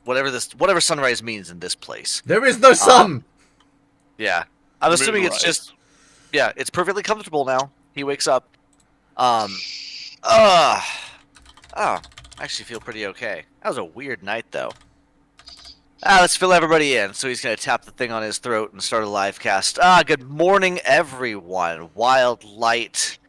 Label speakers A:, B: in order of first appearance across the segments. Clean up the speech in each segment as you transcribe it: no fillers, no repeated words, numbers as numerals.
A: whatever sunrise means in this place.
B: There is no sun.
A: Yeah, I'm assuming it's
C: Moonrise.
A: just it's perfectly comfortable now. He wakes up. I actually feel pretty okay. That was a weird night though. Let's fill everybody in. So he's gonna tap the thing on his throat and start a live cast. Good morning, everyone. Wild light.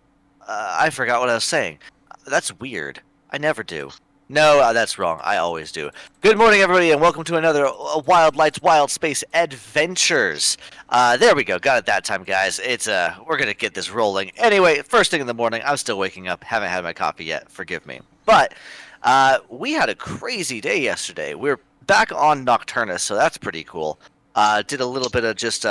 A: I forgot what I was saying. That's weird. I never do. No, that's wrong. I always do. Good morning, everybody, and welcome to another Wild Lights Wild Space Adventures. There we go. Got it that time, guys. We're gonna get this rolling. Anyway, first thing in the morning. I'm still waking up. Haven't had my coffee yet. Forgive me. But we had a crazy day yesterday. We're back on Nocturnus, so that's pretty cool. Did a little bit of just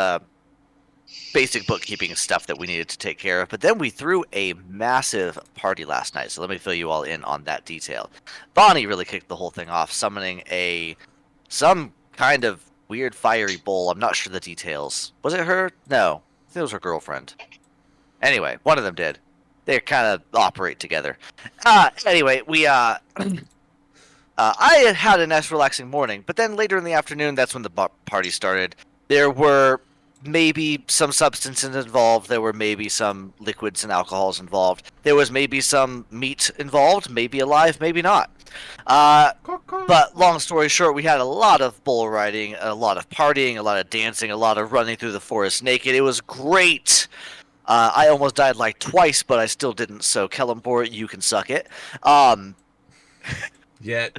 A: basic bookkeeping stuff that we needed to take care of, but then we threw a massive party last night, so let me fill you all in on that detail. Bonnie really kicked the whole thing off, summoning some kind of weird fiery bowl. I'm not sure the details. Was it her? No, I think it was her girlfriend. Anyway, one of them did. They kind of operate together. Anyway, we I had a nice relaxing morning, but then later in the afternoon, that's when the party started. There were maybe some substances involved. There were maybe some liquids and alcohols involved. There was maybe some meat involved, maybe alive, maybe not. But long story short, we had a lot of bull riding, a lot of partying, a lot of dancing, a lot of running through the forest naked. It was great. I almost died like twice, but I still didn't, so Kellenbor, you can suck it.
B: Yeah,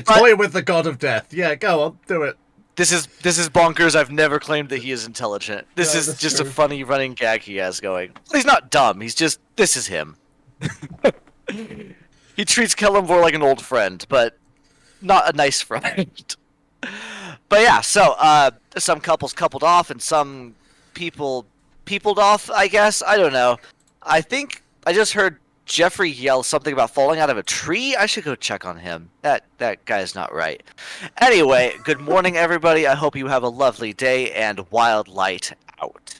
B: toy with the god of death. Yeah, go on, do it.
A: This is bonkers. I've never claimed that he is intelligent. This is just
B: true.
A: a funny running gag he has going. He's not dumb. He's just, this is him. He treats Kellenbor like an old friend, but not a nice friend. But yeah, so some couples coupled off, and some people peopled off, I guess. I don't know. I think I just heard Jeffrey yell something about falling out of a tree. I should go check on him. That guy's not right. Anyway, good morning, everybody. I hope you have a lovely day, and wild light out.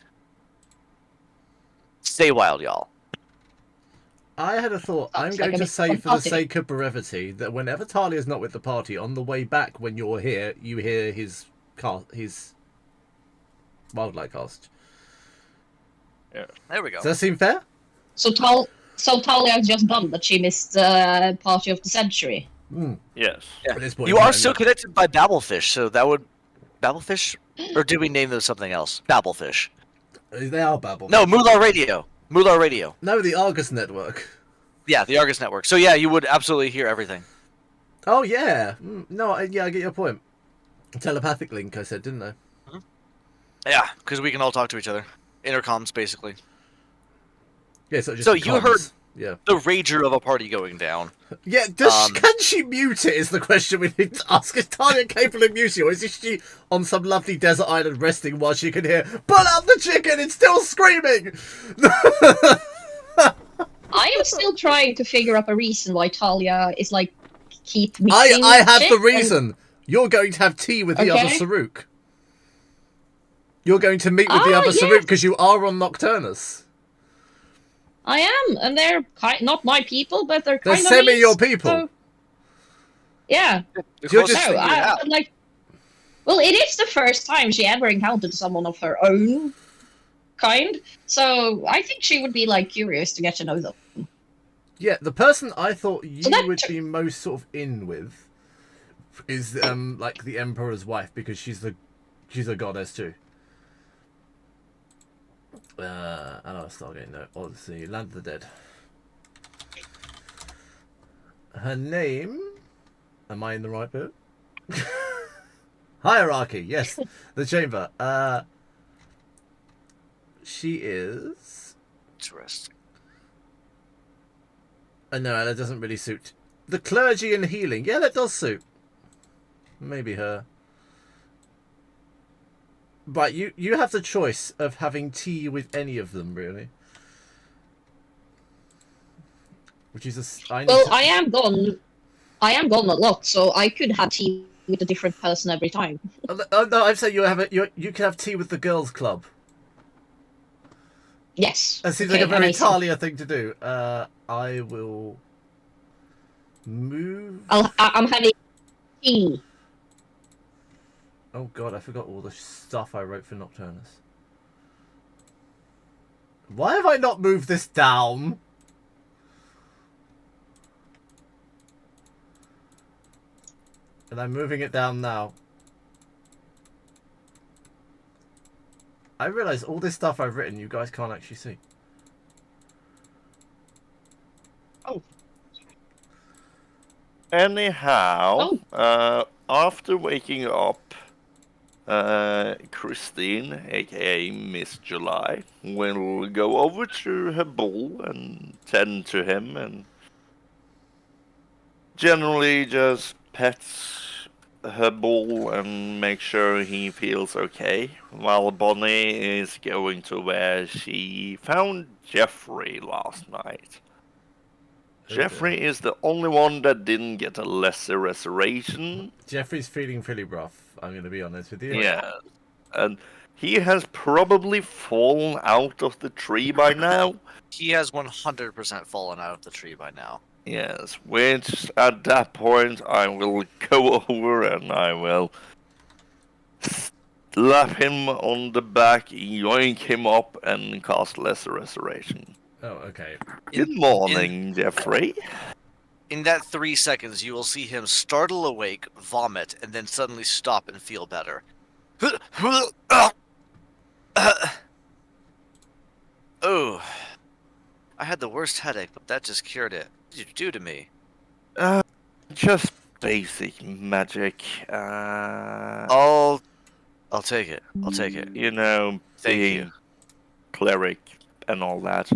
A: Stay wild, y'all.
B: I had a thought. I'm going to say, for the sake of brevity, that whenever Talia's not with the party, on the way back when you're here, you hear his wildlight cast.
C: Yeah.
A: There we go.
B: Does that seem fair?
D: So Talia's just bummed that she missed Party of the Century.
C: Yes.
A: Yeah.
B: At this point
A: You
B: in
A: are
B: time,
A: still connected by Babblefish, so that would... Babblefish? Or did we name them something else? Babblefish.
B: They are Babel.
A: No, Moolah Radio. Moolah Radio.
B: No, the Argus Network.
A: Yeah, the Argus Network. So yeah, you would absolutely hear everything.
B: Oh, yeah. No, I get your point. Telepathic link, I said, didn't I?
A: Yeah, because we can all talk to each other. Intercoms, basically.
B: Yeah, so just
A: So you heard
B: yeah.
A: the rager of a party going down.
B: Yeah, can she mute it is the question we need to ask. Is Talia capable of muting, or is she on some lovely desert island resting while she can hear, pull out the chicken, it's still screaming!
D: I am still trying to figure out a reason why Talia is like keep missing
B: I have
D: shit,
B: the reason. You're going to have tea with the other
D: Okay.
B: Saruk. You're going to meet with the other Saruk because you are on Nocturnus.
D: I am, and they're not my people, but they're kind of
B: semi your
D: nice,
B: people.
D: so- yeah.
B: You're just
D: No, I'm like, well, it is the first time she ever encountered someone of her own kind, so I think she would be like curious to get to know them.
B: Yeah, the person I thought you
D: that
B: would be most sort of in with is like the Emperor's wife, because she's a goddess too. I know Stargate, no, Odyssey, Land of the Dead. Her name, am I in the right bit? Hierarchy, yes, the chamber. She is...
A: Interesting.
B: No, that doesn't really suit. The clergy and healing, yeah, that does suit. Maybe her. Right, you have the choice of having tea with any of them, really. Which is a...
D: I am gone a lot, so I could have tea with a different person every time.
B: Oh, no, I'm saying you can have tea with the girls' club.
D: Yes.
B: That seems
D: okay,
B: like a very
D: amazing.
B: Talia thing to do. I will move.
D: I'm having tea
B: Oh god, I forgot all the stuff I wrote for Nocturnus. Why have I not moved this down? And I'm moving it down now. I realise all this stuff I've written you guys can't actually see.
D: Oh.
C: Anyhow, after waking up, Christine, aka Miss July, will go over to her bull and tend to him and generally just pets her bull and make sure he feels okay, while Bonnie is going to where she found Jeffrey last night.
B: Okay.
C: Jeffrey is the only one that didn't get a lesser restoration.
B: Jeffrey's feeling pretty rough, I'm going to be honest with you.
C: Yeah, and he has probably fallen out of the tree by now.
A: He has 100% fallen out of the tree by now.
C: Yes, which at that point I will go over and I will slap him on the back, yoink him up, and cast lesser restoration.
B: Oh, okay.
C: Good morning, Jeffrey.
A: In that 3 seconds, you will see him startle awake, vomit, and then suddenly stop and feel better. Oh, I had the worst headache, but that just cured it. What did you do to me?
C: Just basic magic.
A: I'll take it. I'll take it.
C: You know,
A: Thank
C: being
A: you.
C: cleric and all that.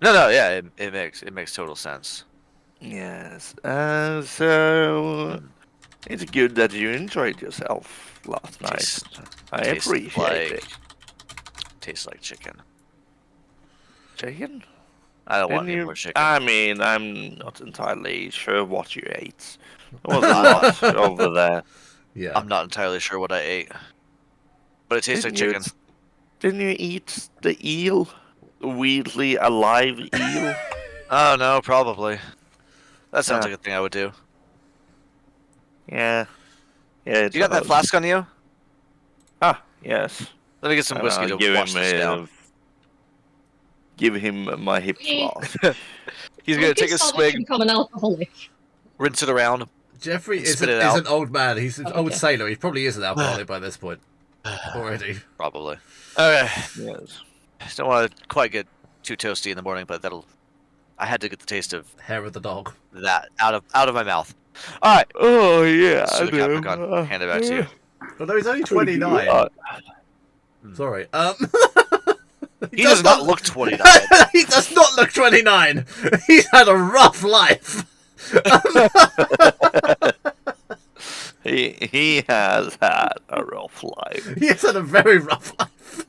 A: No, yeah, it makes total sense.
C: Yes. So it's good that you enjoyed yourself last night. I
A: Tastes
C: appreciate it.
A: Tastes like chicken.
C: Chicken?
A: I don't want
C: Didn't
A: any
C: you?
A: more chicken.
C: I mean, I'm not entirely sure what you ate. There was a lot over there.
B: Yeah.
A: I'm not entirely sure what I ate, but it tastes like
C: Didn't you-
A: chicken.
C: Didn't you eat the eel? The weirdly alive eel?
A: Oh no, probably. That sounds
C: Yeah.
A: like a thing I would do.
C: Yeah. Yeah.
A: You got that flask on you?
C: Ah, yes.
A: Let me get some whiskey to
C: give
A: wash
C: him
A: this down.
C: Give him my hip
D: Yeah.
C: flask.
A: He's gonna take a swig,
D: Become an alcoholic.
A: rinse it around.
B: Jeffrey is
A: Spit
B: an,
A: it out.
B: is an old man. He's an
D: Okay.
B: old sailor. He probably is an alcoholic by this point already.
A: Probably. Okay.
C: Yes.
A: Don't want to quite get too toasty in the morning, but that'll. I had to get the taste of
B: Hair of the dog.
A: that out of my mouth. All right.
C: Oh yeah,
A: So
C: I
A: the
C: do.
A: Capricorn, hand it back to you.
B: Although he's only 29. Sorry.
A: He does not look 29.
B: He does not look 29. He's had a rough life.
C: He has had a rough life.
B: He has had a very rough life.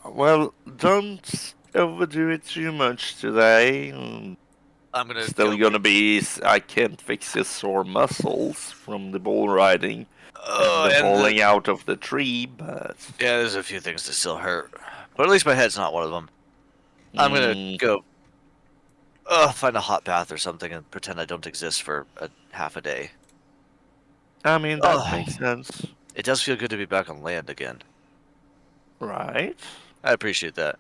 C: Well, don't overdo it too much today.
A: I'm gonna
C: Still
A: go.
C: gonna be. I can't fix his sore muscles from the bull riding and
A: And
C: falling out of the tree, but
A: yeah, there's a few things that still hurt, but at least my head's not one of them. I'm gonna go. Find a hot bath or something and pretend I don't exist for half a day.
C: I mean that makes sense,
A: It does feel good to be back on land again.
C: right?
A: I appreciate that.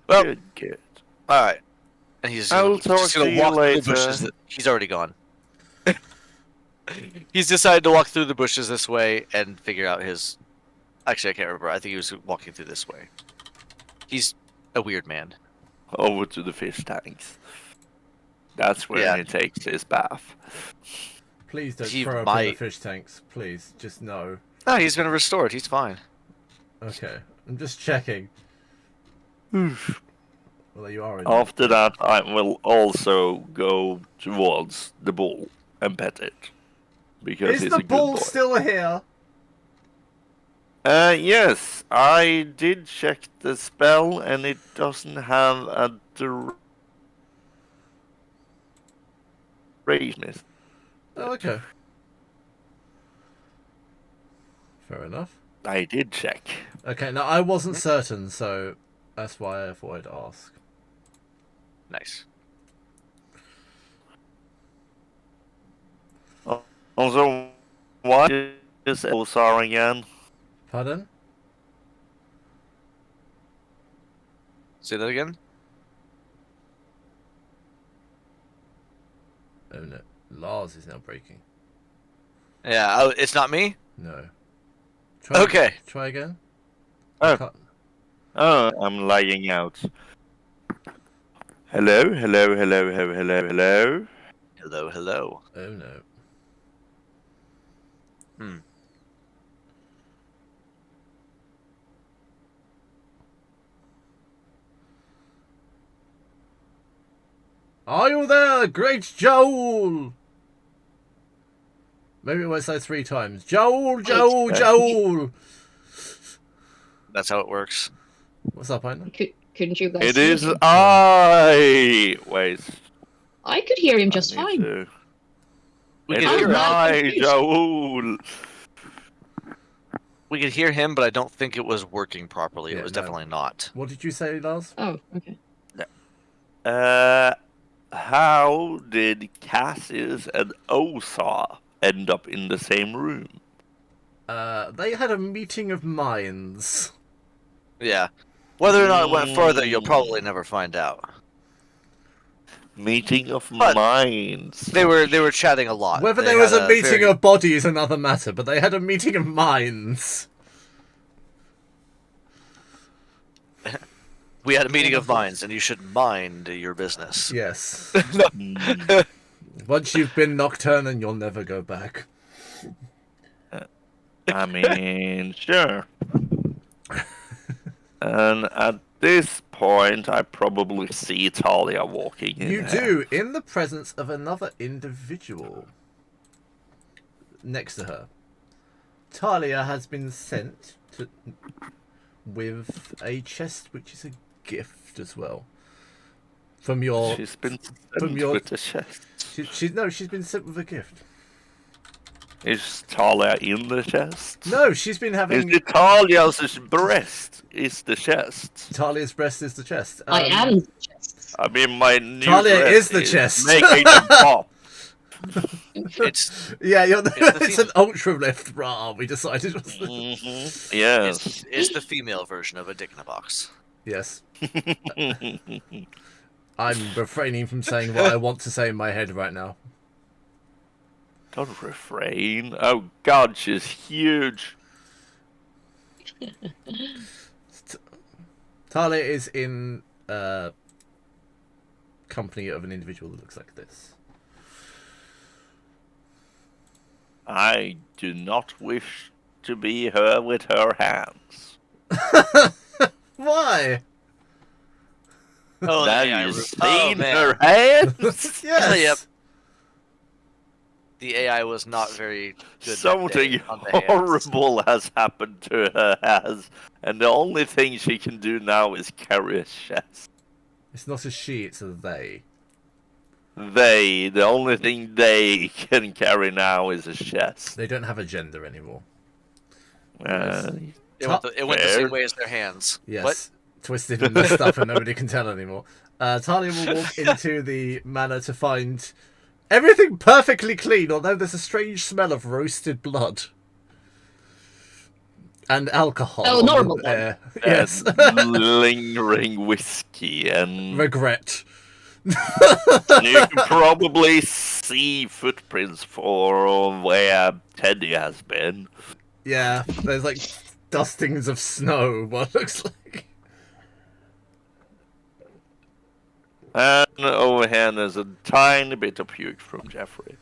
A: Well,
C: Good, good.
A: all right. And he's
C: I will
A: just gonna
C: talk to you
A: walk through the
C: later.
A: bushes. He's already gone. He's decided to walk through the bushes this way and figure out his. Actually, I can't remember. I think he was walking through this way. He's a weird man.
C: Over to the fish tanks. That's where
A: Yeah.
C: he takes his bath.
B: Please don't
A: He
B: throw up in the
A: might-
B: fish tanks. Please, just no.
A: No, he's been restored. He's fine.
B: Okay, I'm just checking. Well, you are in.
C: After that, I will also go towards the bull and pet it. Because
B: Is
C: he's
B: the
C: a good
B: bull
C: boy.
B: still here?
C: Yes, I did check the spell and it doesn't have a duration.
B: Oh, okay. Fair enough.
C: I did check.
B: Okay, now I wasn't certain, so that's why I thought I'd ask.
A: Nice.
C: Also, What is Elzar again?
B: Pardon?
A: Say that again.
B: Oh no, Lars is now breaking.
A: Yeah, oh, it's not me.
B: No.
A: Okay.
B: Try again.
C: Oh.
B: Cut.
C: Oh, I'm lagging out. Hello, hello, hello, hello, hello, hello.
A: Hello, hello.
B: Oh no.
A: Hmm.
B: Are you there, great Joel? Maybe it won't say 3 times. Joel, Joel, Joel.
A: That's how it works.
B: What's up, Aina?
D: Couldn't you guys
C: It
D: hear
C: is
D: him?
C: I. Wait.
D: I could hear him
C: I
D: just
C: need
D: fine.
C: to-
A: We
C: It
A: could
D: Oh,
C: is
A: hear him.
D: no.
C: I,
D: confused.
C: Joel.
A: We could hear him, but I don't think it was working properly.
B: Yeah,
A: It was
B: no.
A: definitely not.
B: What did you say, Lars?
D: Oh, okay.
C: How did Cassius and Osa end up in the same room?
B: They had a meeting of minds.
A: Yeah. Whether or not it went further, you'll probably never find out.
C: Meeting of
A: But
C: minds.
A: They were chatting a lot.
B: Whether
A: They
B: there was
A: had
B: a meeting
A: very-
B: of body is another matter, but they had a meeting of minds.
A: We had a meeting of minds, and you should mind your business.
B: Yes.
C: Mm,
B: Once you've been nocturne, and you'll never go back.
C: I mean, sure. And at this point, I probably see Talia walking in.
B: You
C: there.
B: do, in the presence of another individual next to her. Talia has been sent to, with a chest, which is a gift as well. From your...
C: She's been
B: from
C: sent
B: your-
C: with the chest.
B: she's been sent with a gift.
C: Is Talia in the chest?
B: No, she's been
C: Is
B: having...
C: it Talia's breast? Is the chest?
B: Talia's breast is the chest.
D: I am the chest.
C: I mean, my new
B: Talia
C: breast
B: is the chest.
C: Making them pop.
A: It's
B: Yeah, you're
A: It's
B: it's
A: the
B: an ultra lift bra, we decided.
C: Mm-hmm. Yes.
A: it's the female version of a dick in a box.
B: Yes. I'm refraining from saying what I want to say in my head right now.
C: Don't refrain. Oh God, she's huge.
B: Talia is in company of an individual that looks like this.
C: I do not wish to be her with her hands.
B: Why?
A: Oh,
C: Now
A: the AI
C: you've
A: room.
C: seen
A: Oh, man.
C: her hands.
B: Yes.
A: Yep. The AI was not very good. that
C: Something
A: day on the hands.
C: horrible has happened to her hands, and the only thing she can do now is carry a chest.
B: It's not a she, it's a they.
C: The only thing they can carry now is a chest.
B: They don't have a gender anymore.
A: It went the
C: Fair.
A: same way as their hands.
B: Yes.
A: What?
B: Twisted and messed up and nobody can tell anymore. Talia will walk into the manor to find everything perfectly clean, although there's a strange smell of roasted blood. And alcohol.
D: Oh,
B: on the
D: normal blood.
B: air. Yes.
C: And lingering whiskey and
B: Regret.
C: you can probably see footprints for where Teddy has been.
B: Yeah, there's like dustings of snow, what looks like.
C: And over here there's a tiny bit of puke from Jeffrey.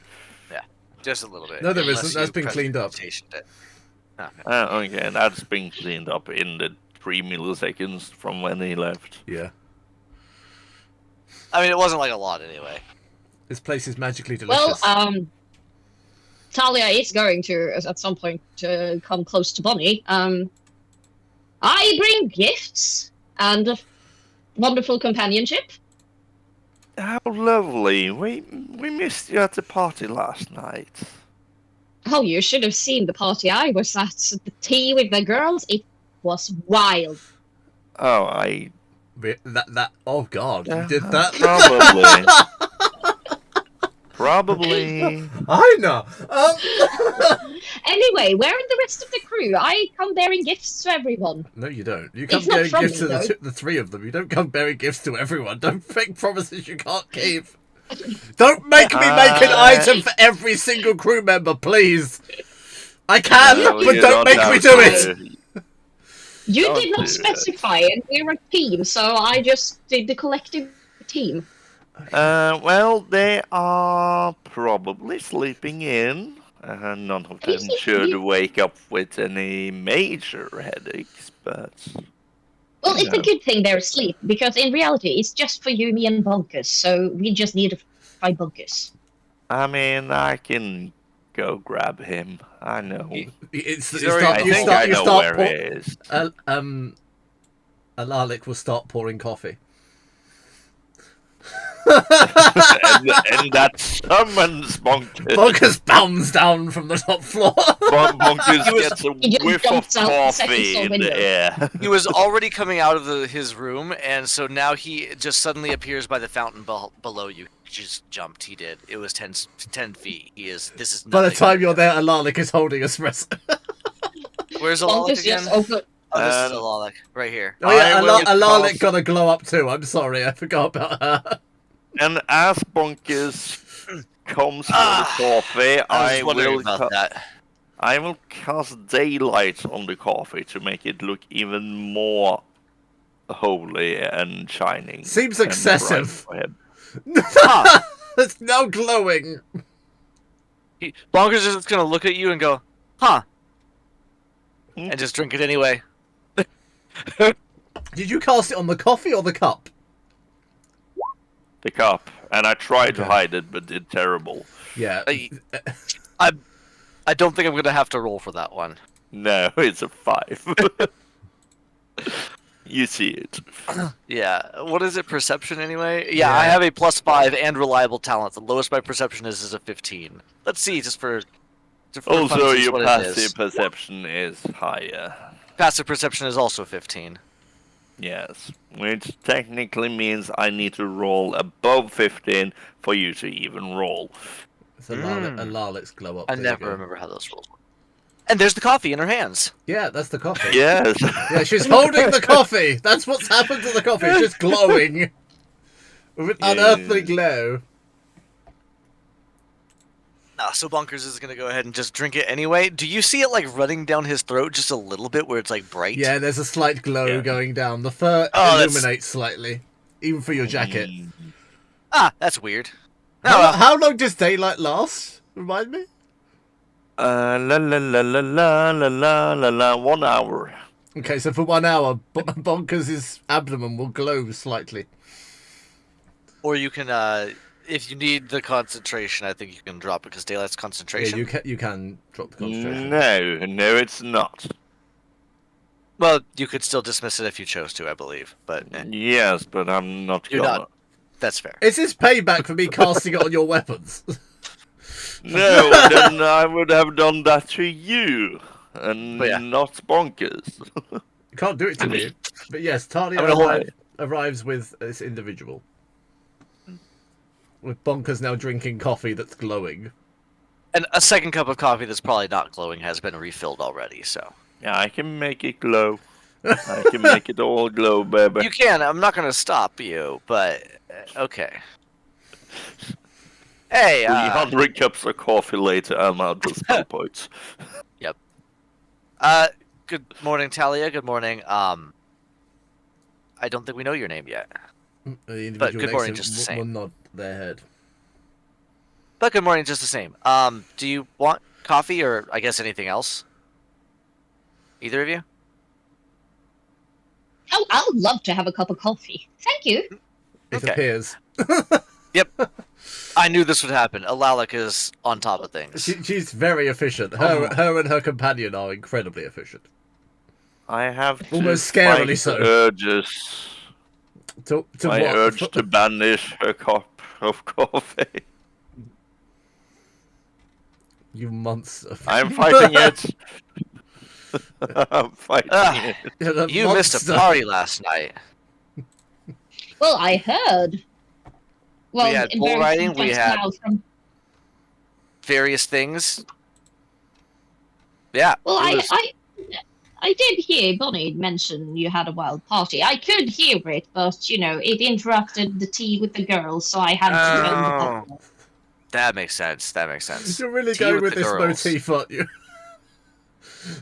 A: Just a little bit.
B: No, there
A: unless
B: isn't. That's
A: you
B: been cleaned up.
A: presentationed it. Okay.
C: Okay, that's been cleaned up in the 3 milliseconds from when he left.
B: Yeah.
A: I mean, it wasn't like a lot anyway.
B: This place is magically
D: Well,
B: delicious.
D: Talia is going to, at some point, come close to Bonnie. I bring gifts and a wonderful companionship.
C: How lovely. We missed you at the party last night.
D: Oh, you should have seen the party I was at the tea with the girls. It was wild.
C: Oh, I...
B: That oh god,
C: Yeah,
B: you did that?
C: Probably. Probably.
B: I know.
D: Anyway, where are the rest of the crew? I come bearing gifts to everyone.
B: No, you don't. You come
D: It's not
B: bearing
D: from
B: gifts
D: me,
B: to
D: though.
B: the three of them. You don't come bearing gifts to everyone. Don't make promises you can't keep. Don't make me make an item for every single crew member, please. I can,
C: No,
B: but
C: you
B: don't make me
C: have
B: do it.
C: to.
D: You
C: Don't
D: did not
C: do that.
D: specify, and we're a team, so I just did the collective team.
C: Well, they are probably sleeping in. None of them should wake up with any major headaches, but
D: Well, it's a
C: No.
D: good thing they're asleep, because in reality, it's just for you, me, and Bunkus, so we just need to find Bunkus.
C: I mean, I can go grab him. I know.
B: It's
A: He's
B: you
A: already-
B: start
C: I
B: you
C: think
B: start
C: I
B: you
C: know
B: start
C: where he is.
B: Alalik will start pouring coffee.
C: and that summons Bonkers.
B: Bonkers bounds down from the top floor.
C: Bonkers
A: He was-
C: gets a
D: he just
C: whiff of
D: jumps out the second
C: coffee
D: floor
C: in
D: window.
C: the air.
A: He was already coming out of his room, and so now he just suddenly appears by the fountain below you. He just jumped. He did. It was 10 feet. He is. This is.
B: By the
A: nothing.
B: time you're there, Alalik is holding espresso.
A: Where's Alalik
D: Bunkus
A: again?
D: just opened.
A: Oh, this is
C: Um,
A: Alalik right here.
B: Oh yeah,
C: I will
B: Alalik
C: cast-
B: got a glow up too. I'm sorry, I forgot about her.
C: And as Bonkers comes for the
A: Ah,
C: coffee,
A: I was wondering
C: will
A: about that.
C: I will cast daylight on the coffee to make it look even more holy and shining.
B: Seems
C: and
B: excessive.
C: bright for him.
A: Huh.
B: It's now glowing.
A: Bonkers is just gonna look at you and go, "Huh,"
C: Hmm?
A: and just drink it anyway.
B: Did you cast it on the coffee or the cup?
C: The cup, and I tried to
B: Okay.
C: hide it, but did terrible.
B: Yeah.
A: I don't think I'm gonna have to roll for that one.
C: No, it's a 5. You see it.
A: Yeah. What is it? Perception anyway? Yeah,
B: Yeah.
A: I have a +5 and reliable talent. The lowest my perception is a 15. Let's see, just for
C: Also,
A: funsies
C: your
A: what it
C: passive
A: is.
C: perception is higher.
A: Passive perception is also 15.
C: Yes, which technically means I need to roll above 15 for you to even roll.
B: It's Alalik's glow up.
A: I
B: There you
A: never
B: go.
A: remember how those rolls work. And there's the coffee in her hands.
B: Yeah, that's the coffee.
C: Yes.
B: Yeah, she's holding the coffee. That's what's happened to the coffee. It's just glowing with an
C: Yeah.
B: unearthly glow.
A: So Bonkers is gonna go ahead and just drink it anyway. Do you see it like running down his throat just a little bit, where it's like bright?
B: Yeah, there's a slight glow
C: Yeah.
B: going down. The fur
A: Oh, that's-
B: illuminates slightly, even for your jacket.
A: Ah, that's weird. Oh,
B: How long does daylight last? Remind me.
C: La la la la la la la la la. 1 hour.
B: Okay, so for 1 hour, Bonkers' abdomen will glow slightly.
A: or you can, if you need the concentration, I think you can drop it because daylight's
B: Yeah,
A: concentration.
B: you can drop the concentration.
C: No, it's not.
A: Well, you could still dismiss it if you chose to, I believe. But
C: Yes, but I'm not
A: You're
C: gonna.
A: not. That's fair.
B: Is this payback for me casting it on your weapons?
C: No, then I would have done that to you, and
A: But yeah.
C: not Bonkers.
B: You can't do it to me. But yes, Talia
A: I'm gonna hold
B: arrives with this individual. With Bonkers now drinking coffee that's glowing.
A: And a second cup of coffee that's probably not glowing has been refilled already, so.
C: Yeah, I can make it glow. I can make it all glow, baby.
A: You can. I'm not going to stop you, but okay. Hey,
C: 300 cups of coffee later, I'm out of spell points.
A: good morning, Talia. Good morning. I don't think we know your name yet.
B: The individual
A: But good
B: next
A: morning
B: to
A: just the
B: will
A: same.
B: nod their head.
A: But good morning just the same. Do you want coffee or I guess anything else? Either of you?
D: Oh, I would love to have a cup of coffee. Thank you.
B: It
A: Okay.
B: appears.
A: Yep. I knew this would happen. Alalik is on top of things.
B: She's very efficient.
A: Oh.
B: Her and her companion are incredibly efficient.
C: I have to
B: Almost scarily
C: fight
B: so.
C: urges.
B: To
C: My
B: what?
C: urge to banish a cup of coffee.
B: You monster.
C: I'm fighting it. I'm fighting
A: Ah.
C: it.
B: You're a
A: You missed a
B: monster.
A: party last night.
D: Well, I heard. Well,
A: had
D: in
A: bull
D: very
A: riding,
D: few
A: we
D: times
A: had-
D: now from
A: various things. Yeah.
D: Well,
A: it was-
D: I did hear Bonnie mention you had a wild party. I could hear it, but it interrupted the tea with the girls, so I had to turn the
A: Oh.
D: volume off.
A: That makes sense. That makes sense.
B: You're really
A: Tea
B: going with
A: the
B: this
A: girls.
B: motif, aren't you?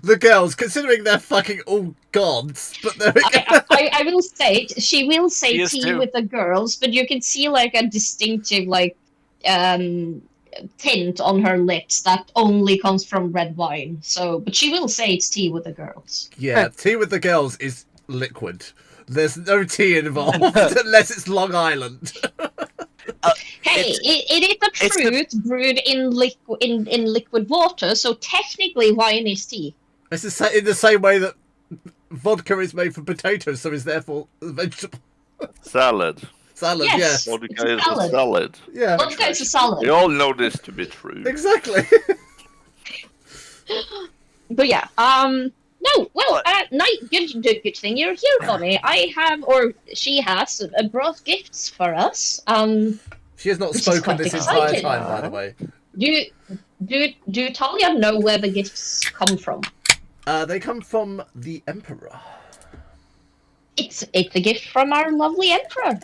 B: The girls, considering they're fucking all gods, but they're...
D: I will say she will say
A: She is
D: tea
A: too.
D: with the girls, but you can see like a distinctive tint on her lips that only comes from red wine. So, but she will say it's tea with the girls.
B: Yeah, tea with the girls is liquid. There's no tea involved unless it's Long Island.
D: Hey, it is a
A: it's the-
D: fruit brewed in liquid water, so technically wine is tea.
B: It's in the same way that vodka is made from potatoes, so is therefore a vegetable
C: Salad.
B: salad.
D: Yes.
C: Vodka
D: It's a
C: is a
D: salad.
C: salad.
B: Yeah, yeah,
D: Vodka is a salad.
C: We all know this to be true.
B: exactly.
D: But yeah, no, well, good thing you're here, Bonnie. I have, or she has, brought gifts for us.
B: She has not
D: Which is
B: spoken
D: quite
B: this
D: exciting.
B: entire time, by the way.
D: Do Talia know where the gifts come from?
B: They come from the Emperor.
D: It's a gift from our lovely emperor.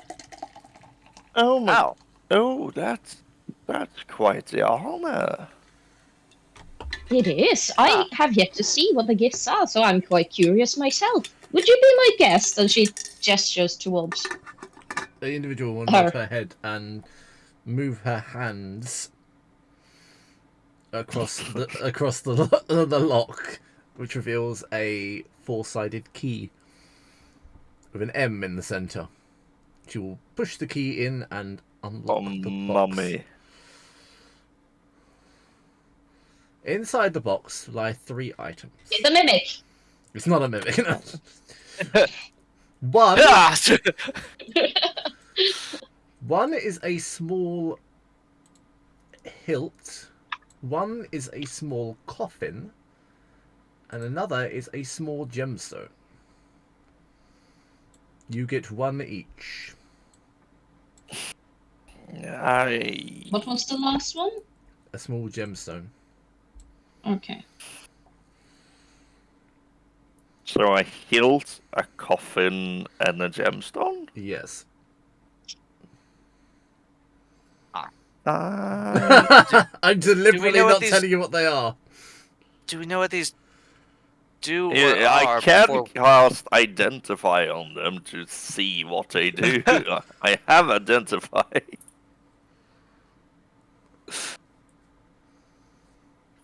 C: Oh my!
A: Wow.
C: Oh, that's quite the honor.
D: It is. I have yet to see what the gifts are, so I'm quite curious myself. Would you be my guest? And she gestures towards.
B: The individual will
D: Her.
B: nod her head and move her hands across the lock, which reveals a four-sided key with an M in the center. She will push the key in and unlock the box.
C: Mummy.
B: Inside the box lie 3 items.
D: It's a mimic.
B: It's not a mimic. No. One
A: Ah!
B: One is a small hilt, one is a small coffin, and another is a small gemstone. You get 1 each.
D: What was the last one?
B: A small gemstone.
D: Okay.
C: So a hilt, a coffin, and a gemstone?
B: Yes. I'm deliberately
A: know what
B: not
A: these-
B: telling you what they are.
A: Do we know what these do? Or
C: Yeah, I
A: are
C: can
A: before-
C: cast identify on them to see what they do. I have identify.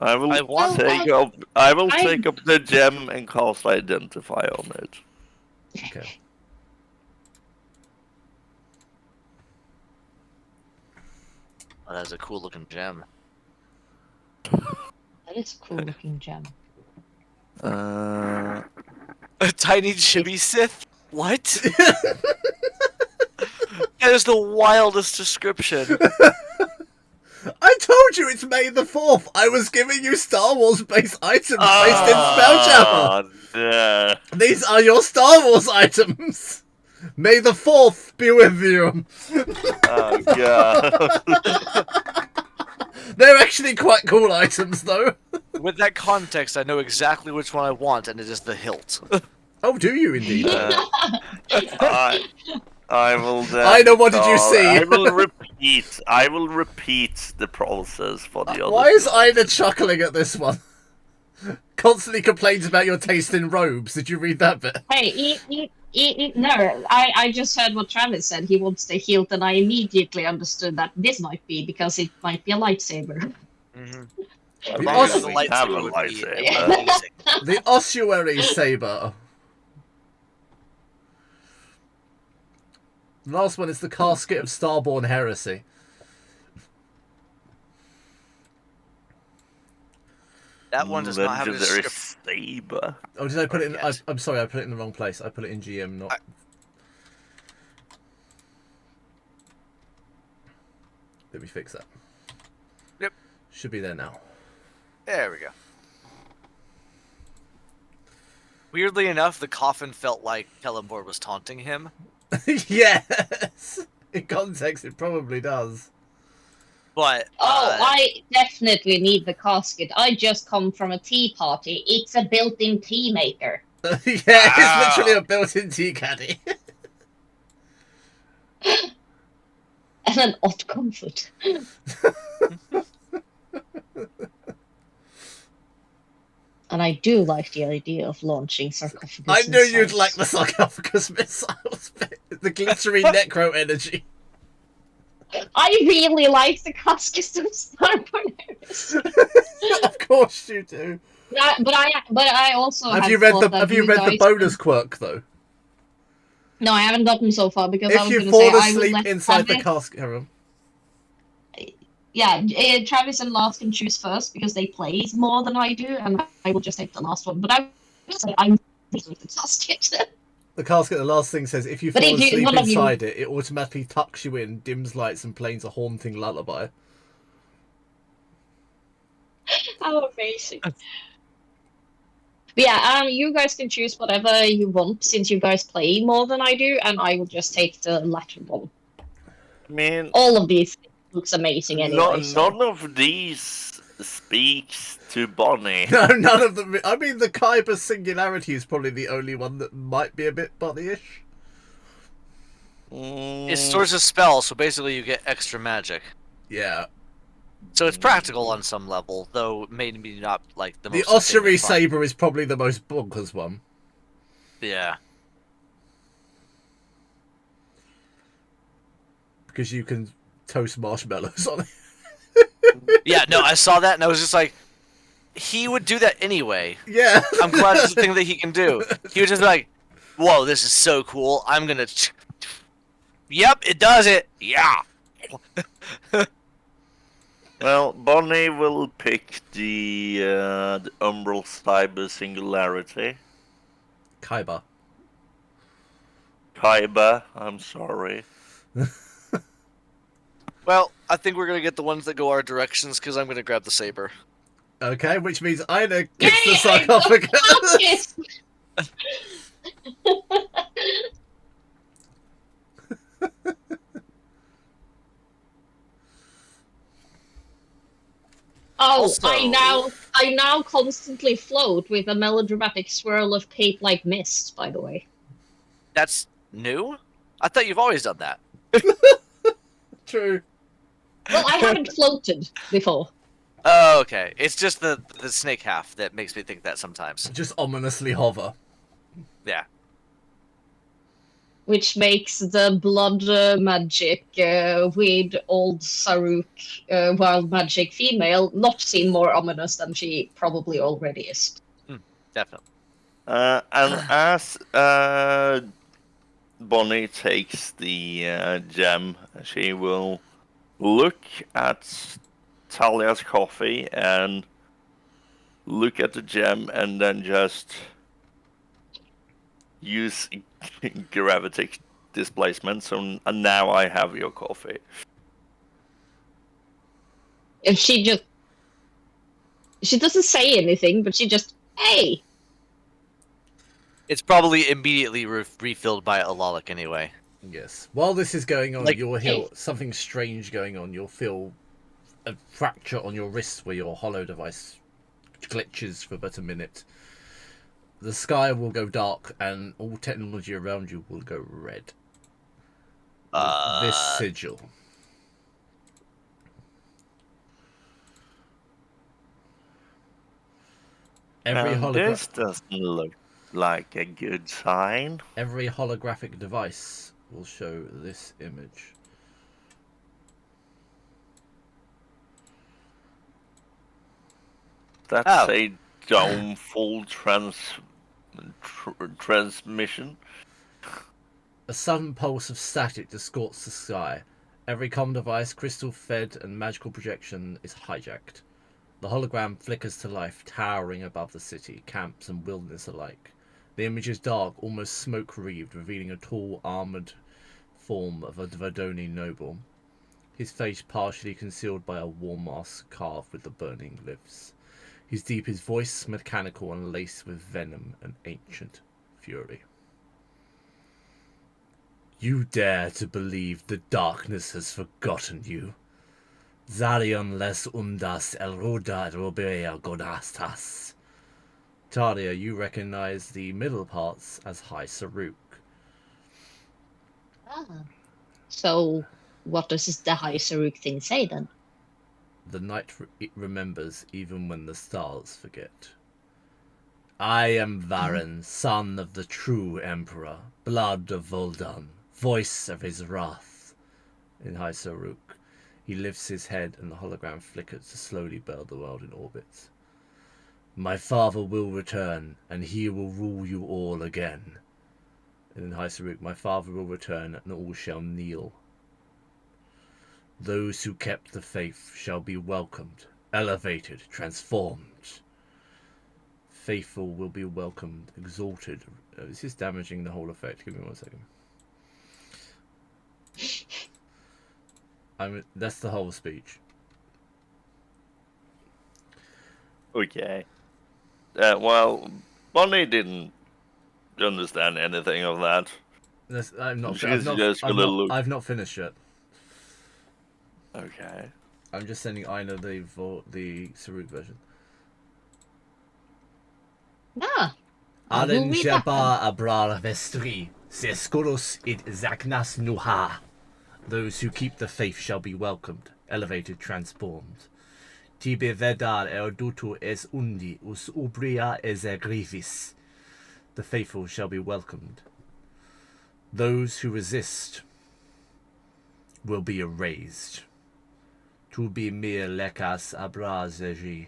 C: I will
A: I want-
C: take up. I will
D: I-
C: take up the gem and cast identify on it.
B: Okay.
A: Oh, that's a cool looking gem.
D: That is a cool looking gem.
C: Uh,
A: A tiny chibi Sith? What? That is the wildest description.
B: I told you it's May the 4th. I was giving you Star Wars based items based in Spelljammer.
C: yeah.
B: These are your Star Wars items. May the 4th be with you.
C: Oh god.
B: They're actually quite cool items, though.
A: With that context, I know exactly which one I want, and it is the hilt.
B: Oh, do you indeed?
C: I will. Then,
B: I know. What did you see?
C: I will repeat. I will repeat the process for the other.
B: Why is Ida chuckling at this one? Constantly complains about your taste in robes. Did you read that bit?
D: Hey, no, I just heard what Travis said. He wants the hilt, and I immediately understood that this might be because it might be a lightsaber.
A: Mm-hmm.
C: As
B: The
C: long
B: os-
C: as we have a lightsaber.
A: amazing.
B: The ossuary saber. The last one is the casket of Starborn heresy.
A: That one does not have a
C: Legendary
A: description.
C: saber.
B: Oh, did I put it in?
A: Yes.
B: I'm sorry, I put it in the wrong place. I put it in GM, not. Let me fix that.
A: Yep.
B: Should be there now.
A: There we go. Weirdly enough, the coffin felt like Kellenborg was taunting him.
B: Yes! In context, it probably does.
A: But
D: Oh, I definitely need the casket. I just come from a tea party. It's a built-in tea maker.
B: Yeah, it's literally
A: Wow.
B: a built-in tea caddy.
D: And an odd comfort. And I do like the idea of launching sarcophagus
B: I knew you'd
D: missiles.
B: like the sarcophagus missiles bit. The glittery necro energy.
D: I really like the casket of Starborn.
B: Of course you do.
D: But I also
B: Have you read
D: thought
B: the
D: that
B: Have you read the
D: guys
B: bonus quirk though?
D: No, I haven't gotten so far because I
B: If
D: was
B: you
D: going to say
B: fall
D: I will
B: asleep
D: let
B: inside the
D: Travis.
B: casket, Aaron.
D: Yeah, Travis and Lars can choose first because they play more than I do, and I will just take the last one. But I will say I'm really the casket.
B: The casket, the last thing says, if you
D: But
B: fall
D: if you-
B: asleep
D: one of you-
B: inside it, it automatically tucks you in, dims lights, and plays a haunting lullaby.
D: How amazing! But yeah, you guys can choose whatever you want since you guys play more than I do, and I will just take the latter one.
C: I mean,
D: All of these looks amazing anyway. So.
C: none of these speaks to Bonnie.
B: No, none of them. I mean, the Kyber Singularity is probably the only one that might be a bit bunny-ish.
C: Mm,
A: it stores a spell, so basically you get extra magic.
B: Yeah.
A: So it's practical on some level, though maybe not like the
B: The
A: most.
B: Ossuary
A: insanely fun.
B: Saber is probably the most bonkers one.
A: Yeah.
B: Because you can toast marshmallows on it.
A: Yeah, no, I saw that and I was just like, he would do that anyway.
B: Yeah.
A: I'm glad it's a thing that he can do. He would just be like, whoa, this is so cool. I'm gonna. Yep, it does it. Yeah.
C: well, Bonnie will pick the Umbral Cyber Singularity.
B: Kyber.
C: Kaiba, I'm sorry.
A: Well, I think we're gonna get the ones that go our directions because I'm gonna grab the saber.
B: Okay, which means Ina gets the
D: Yay, I got
B: sarcophagus.
D: Oh,
A: Also-
D: I now constantly float with a melodramatic swirl of cape-like mist. By the way,
A: That's new? I thought you've always done that.
B: True.
D: well, I haven't floated before,
A: Oh, okay. It's just the snake half that makes me think that sometimes.
B: Just ominously hover.
A: Yeah.
D: which makes the blood magic with old Saruk wild magic female not seem more ominous than she probably already is.
A: Definitely.
C: And as Bonnie takes the gem, she will look at Talia's coffee and look at the gem and then just use gravity displacement. So now I have your coffee.
D: And she doesn't say anything, but she just, hey.
A: It's probably immediately refilled by Alalic anyway.
B: Yes. While this is going on,
A: Like-
B: you'll hear something strange going on. You'll feel a fracture on your wrist where your hollow device glitches for about a minute. The sky will go dark and all technology around you will go red. With this sigil. Every
C: This doesn't look like a good sign.
B: Every holographic device will show this image.
C: That's
A: Oh.
C: a dome full transmission.
B: A sudden pulse of static distorts the sky. Every comm device, crystal fed, and magical projection is hijacked. The hologram flickers to life, towering above the city, camps, and wilderness alike. The image is dark, almost smoke-wreathed, revealing a tall, armoured form of a Verdoni noble. His face partially concealed by a war mask carved with the burning glyphs. His deep is voice, mechanical and laced with venom and ancient fury. You dare to believe the darkness has forgotten you? Zarion les undas el ruda robea godastas. Talia, you recognize the middle parts as High Saruk.
D: Ah. So, what does the High Saruk thing say then?
B: The night remembers even when the stars forget. I am Varen, son of the true Emperor, blood of Voldan, voice of his wrath. In High Saruk, he lifts his head and the hologram flickers to slowly build the world in orbit. My father will return, and he will rule you all again. And in High Saruk, my father will return, and all shall kneel. Those who kept the faith shall be welcomed, elevated, transformed. Faithful will be welcomed, exalted. This is damaging the whole effect. Give me 1 second. That's the whole speech.
C: Okay. Well, Bonnie didn't understand anything of that.
B: I've not finished yet.
C: Okay.
B: I'm just sending Aina the Saruk version.
D: Ah. I will
B: Aren
D: read that then.
B: Jabbar Abrar Vestri, Seskurus id Zaknas Nuha. Those who keep the faith shall be welcomed, elevated, transformed. Tibe Vedar Erdutu es undi, us ubria es egrivis. The faithful shall be welcomed. Those who resist will be erased. To be mere lekas abrazeji.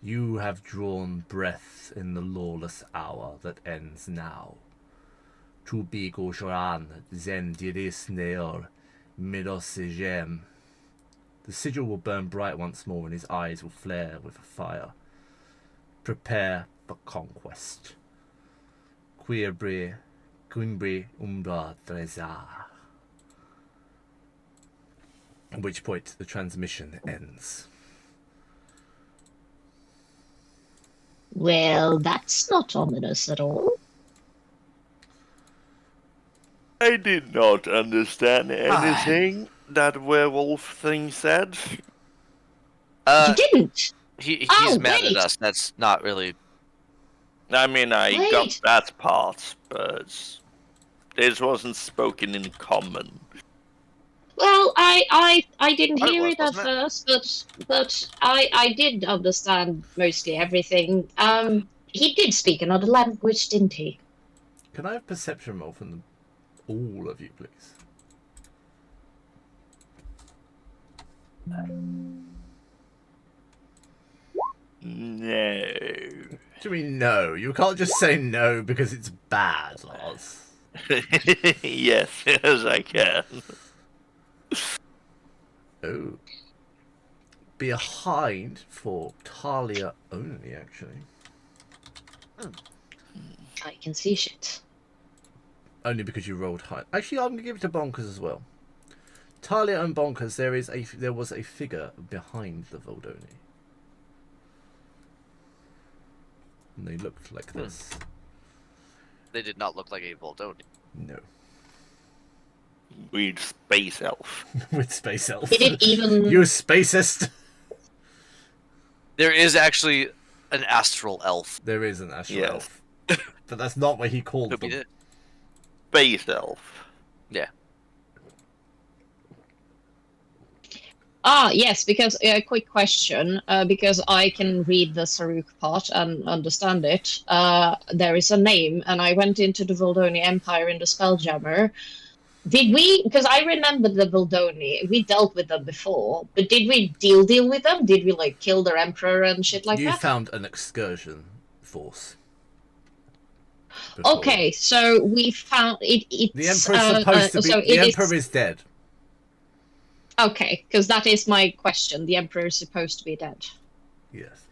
B: You have drawn breath in the lawless hour that ends now. To be Gosharan, zen diris neor, midosegem. The sigil will burn bright once more and his eyes will flare with fire. Prepare for conquest. Quimbre umbra treza. At which point the transmission ends.
D: Well, that's not ominous at all.
C: I did not understand anything that werewolf thing said.
D: You didn't?
A: He's
D: Oh,
A: mad
D: wait.
A: at us. That's not really.
C: I mean, I
D: Wait.
C: got that part, but it wasn't spoken in common.
D: Well, I didn't
A: Part
D: hear
A: was,
D: it at
A: wasn't it?
D: first, but I did understand mostly everything. He did speak another language, didn't he?
B: Can I have perception roll from all of you, please?
C: No.
B: Do we know? You can't just say no because it's bad, Lars.
C: Yes, I can.
B: Oh. Behind for Talia only, actually.
D: I can see shit.
B: Only because you rolled high. Actually, I'm going to give it to Bonkers as well. Talia and Bonkers, there was a figure behind the Voldoni. And they looked like this.
A: They did not look like a Voldoni.
B: No.
C: Weird space elf.
B: With space elf.
D: Did it even?
B: You spacist!
A: There is actually an astral elf.
B: There is an astral
C: Yes.
B: elf. But that's not what he called
A: Could be
B: them.
A: it.
C: Space elf.
A: Yeah.
D: Ah, yes, because a quick question, because I can read the Saruk part and understand it. There is a name, and I went into the Voldoni Empire in the Spelljammer. Did we? Because I remember the Voldoni. We dealt with them before, but did we deal with them? Did we like kill their emperor and shit like
B: You
D: that?
B: found an excursion force. before.
D: Okay, so we found it. It's
B: The Emperor's supposed to be.
D: so
B: The
D: it
B: Emperor is dead.
D: Okay, because that is my question. The Emperor is supposed to be dead.
B: Yes.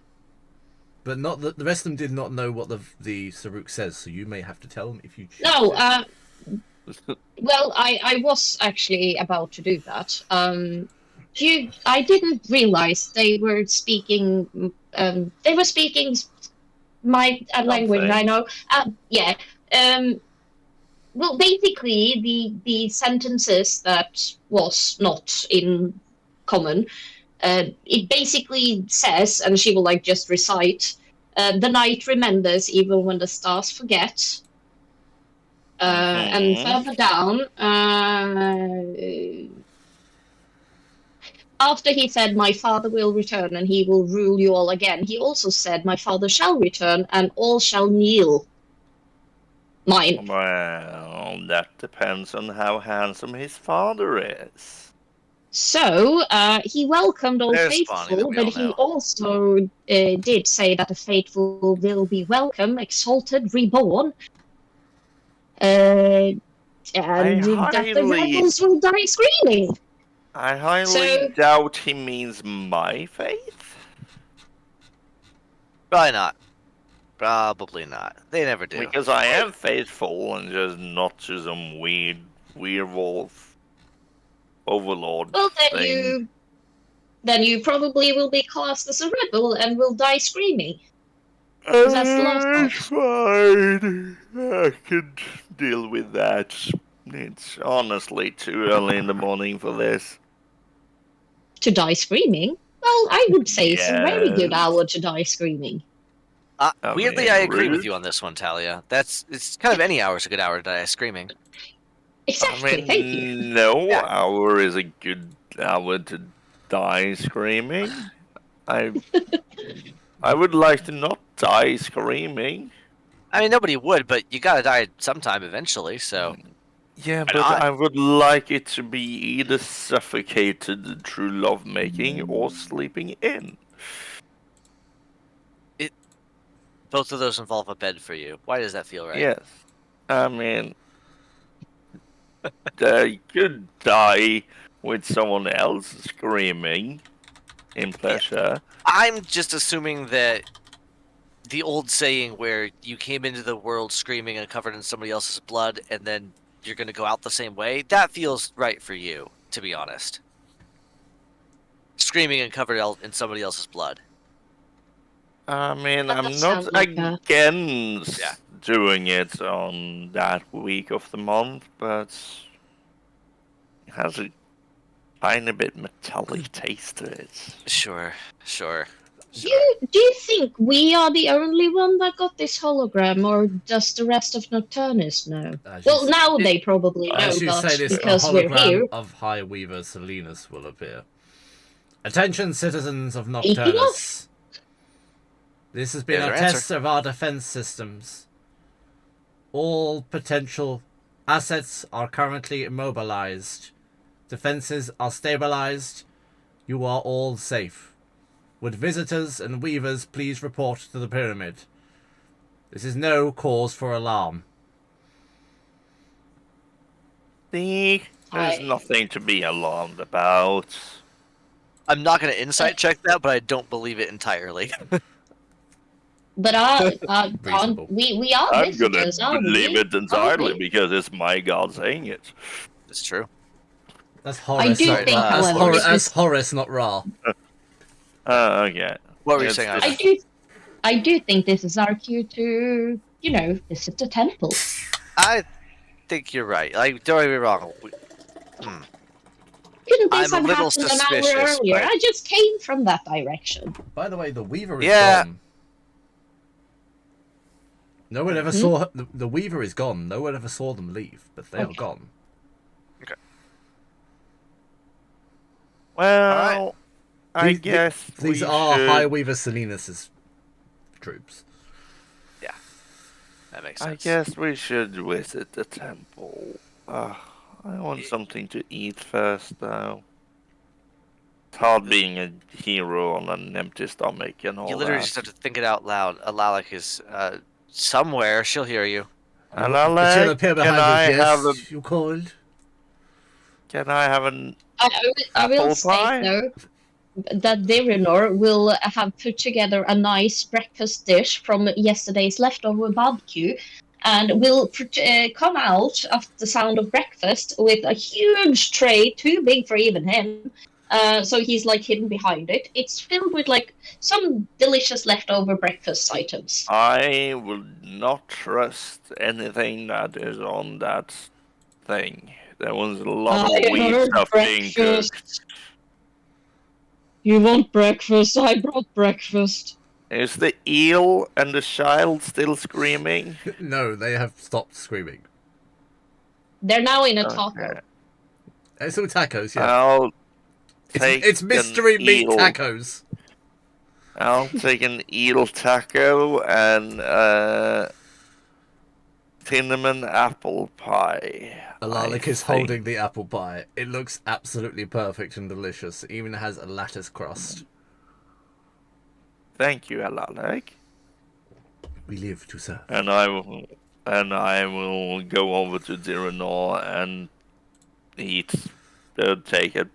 B: But not the rest of them did not know what the Saruk says, so you may have to tell them if you choose.
D: No, well, I was actually about to do that. I didn't realize they were speaking. They were speaking my language.
C: Something.
D: I know. Yeah. Well, basically, the sentences that was not in common. It basically says, and she will like just recite, the night remembers even when the stars forget. And further down, after he said, "My father will return and he will rule you all again," he also said, "My father shall return and all shall kneel." Mine.
C: Well, that depends on how handsome his father is.
D: So he welcomed all
A: There's Bonnie that
D: faithful,
A: we
D: but
A: all
D: he
A: know.
D: also did say that the faithful will be welcome, exalted, reborn, and that the rebels will die screaming.
C: I highly
D: So
C: doubt he means my faith.
A: Probably not. Probably not. They never do.
C: Because I am faithful and just not to some weird werewolf overlord
D: well,
C: thing.
D: then you probably will be classed as a rebel and will die screaming. Because that's the last part.
C: It's fine. I can deal with that. It's honestly too early in the morning for this.
D: To die screaming? Well, I would say it's a very good
C: Yes.
D: hour to die screaming.
A: Weirdly,
C: mean,
A: I agree with
C: rude.
A: you on this one, Talia. It's kind of any hour's a good hour to die screaming.
D: Exactly, thank you.
C: No
A: Yeah.
C: hour is a good hour to die screaming. I would like to not die screaming.
A: I mean, nobody would, but you gotta die sometime eventually. So
C: Yeah,
A: Why
C: but
A: not?
C: I would like it to be either suffocated through lovemaking or sleeping in.
A: both of those involve a bed for you. Why does that feel right?
C: Yes. I mean, they could die with someone else screaming in pleasure.
A: I'm just assuming that the old saying where you came into the world screaming and covered in somebody else's blood, and then you're going to go out the same way, that feels right for you, to be honest. Screaming and covered in somebody else's blood.
C: I mean,
D: That
C: I'm
D: does
C: not
D: sound like a-
C: against
A: Yeah.
C: doing it on that week of the month, but it has a tiny bit metallic taste to it.
A: Sure.
D: Do you think we are the only one that got this hologram, or does the rest of Nocturnus know?
B: As you
D: Well,
B: s-
D: now they probably know,
B: As you
D: but
B: say this, a
D: because we're here,
B: hologram of High Weaver Selinus will appear. Attention, citizens of
D: speaking of,
B: Nocturnus. This has been
A: There's
B: a
A: our
B: test
A: answer.
B: of our defense systems. All potential assets are currently immobilized. Defenses are stabilized. You are all safe. Would visitors and weavers please report to the pyramid? This is no cause for alarm.
C: See, there's nothing to be alarmed about.
A: I'm not going to insight check that, but I don't believe it entirely.
D: but
B: Reasonable.
D: we are
C: I'm gonna
D: visitors, aren't
C: believe
D: we?
C: it entirely because it's my god saying it.
A: It's true.
B: That's
D: I
B: Horace,
D: do
B: not
D: think,
B: Ra. That's,
D: however,
B: that's Horace, not Ra.
C: Okay.
A: What were you
C: It's
A: saying,
C: just-
A: Isaac?
D: I do think this is our cue to, visit the temple.
A: I think you're right. Like, don't get me wrong.
D: Couldn't
A: I'm
D: this
A: a
D: have
A: little
D: happened an hour
A: suspicious,
D: earlier?
A: but-
D: I just came from that direction.
B: By the way, the Weaver is
A: Yeah.
B: gone. No one ever saw the Weaver is gone. No one ever saw them leave, but they are gone.
C: Well, I
B: These-
C: guess
B: These
C: we
B: are
C: should...
B: High Weaver Selinus's troops.
A: That makes
C: I
A: sense.
C: guess we should visit the temple. I want something to eat first, though. It's hard being a hero on an empty stomach and all
A: You literally
C: that.
A: just have to think it out loud. Alalik is somewhere. She'll hear you.
B: She'll
C: Alec,
B: appear
C: can
B: behind
C: I
B: you.
C: have
B: Yes, you called.
C: Can I have an
D: I will
C: apple
D: state
C: pie?
D: though that Dirinor will have put together a nice breakfast dish from yesterday's leftover barbecue, and will come out of the sound of breakfast with a huge tray, too big for even him. So he's like hidden behind it. It's filled with like some delicious leftover breakfast items.
C: I will not trust anything that is on that thing. There was a lot of weird stuff being cooked.
D: You want breakfast? I brought breakfast.
C: Is the eel and the child still screaming?
B: No, they have stopped screaming.
D: They're now in a taco.
C: Okay.
B: It's all tacos, yeah.
C: I'll take
B: It's mystery
C: an
B: meat
C: eel.
B: tacos.
C: I'll take an eel taco and cinnamon apple pie.
B: Alalik
C: I
B: is
C: think.
B: holding the apple pie. It looks absolutely perfect and delicious. It even has a lattice crust.
C: Thank you, Alalik.
B: We live to serve.
C: And I will go over to Diranor and take a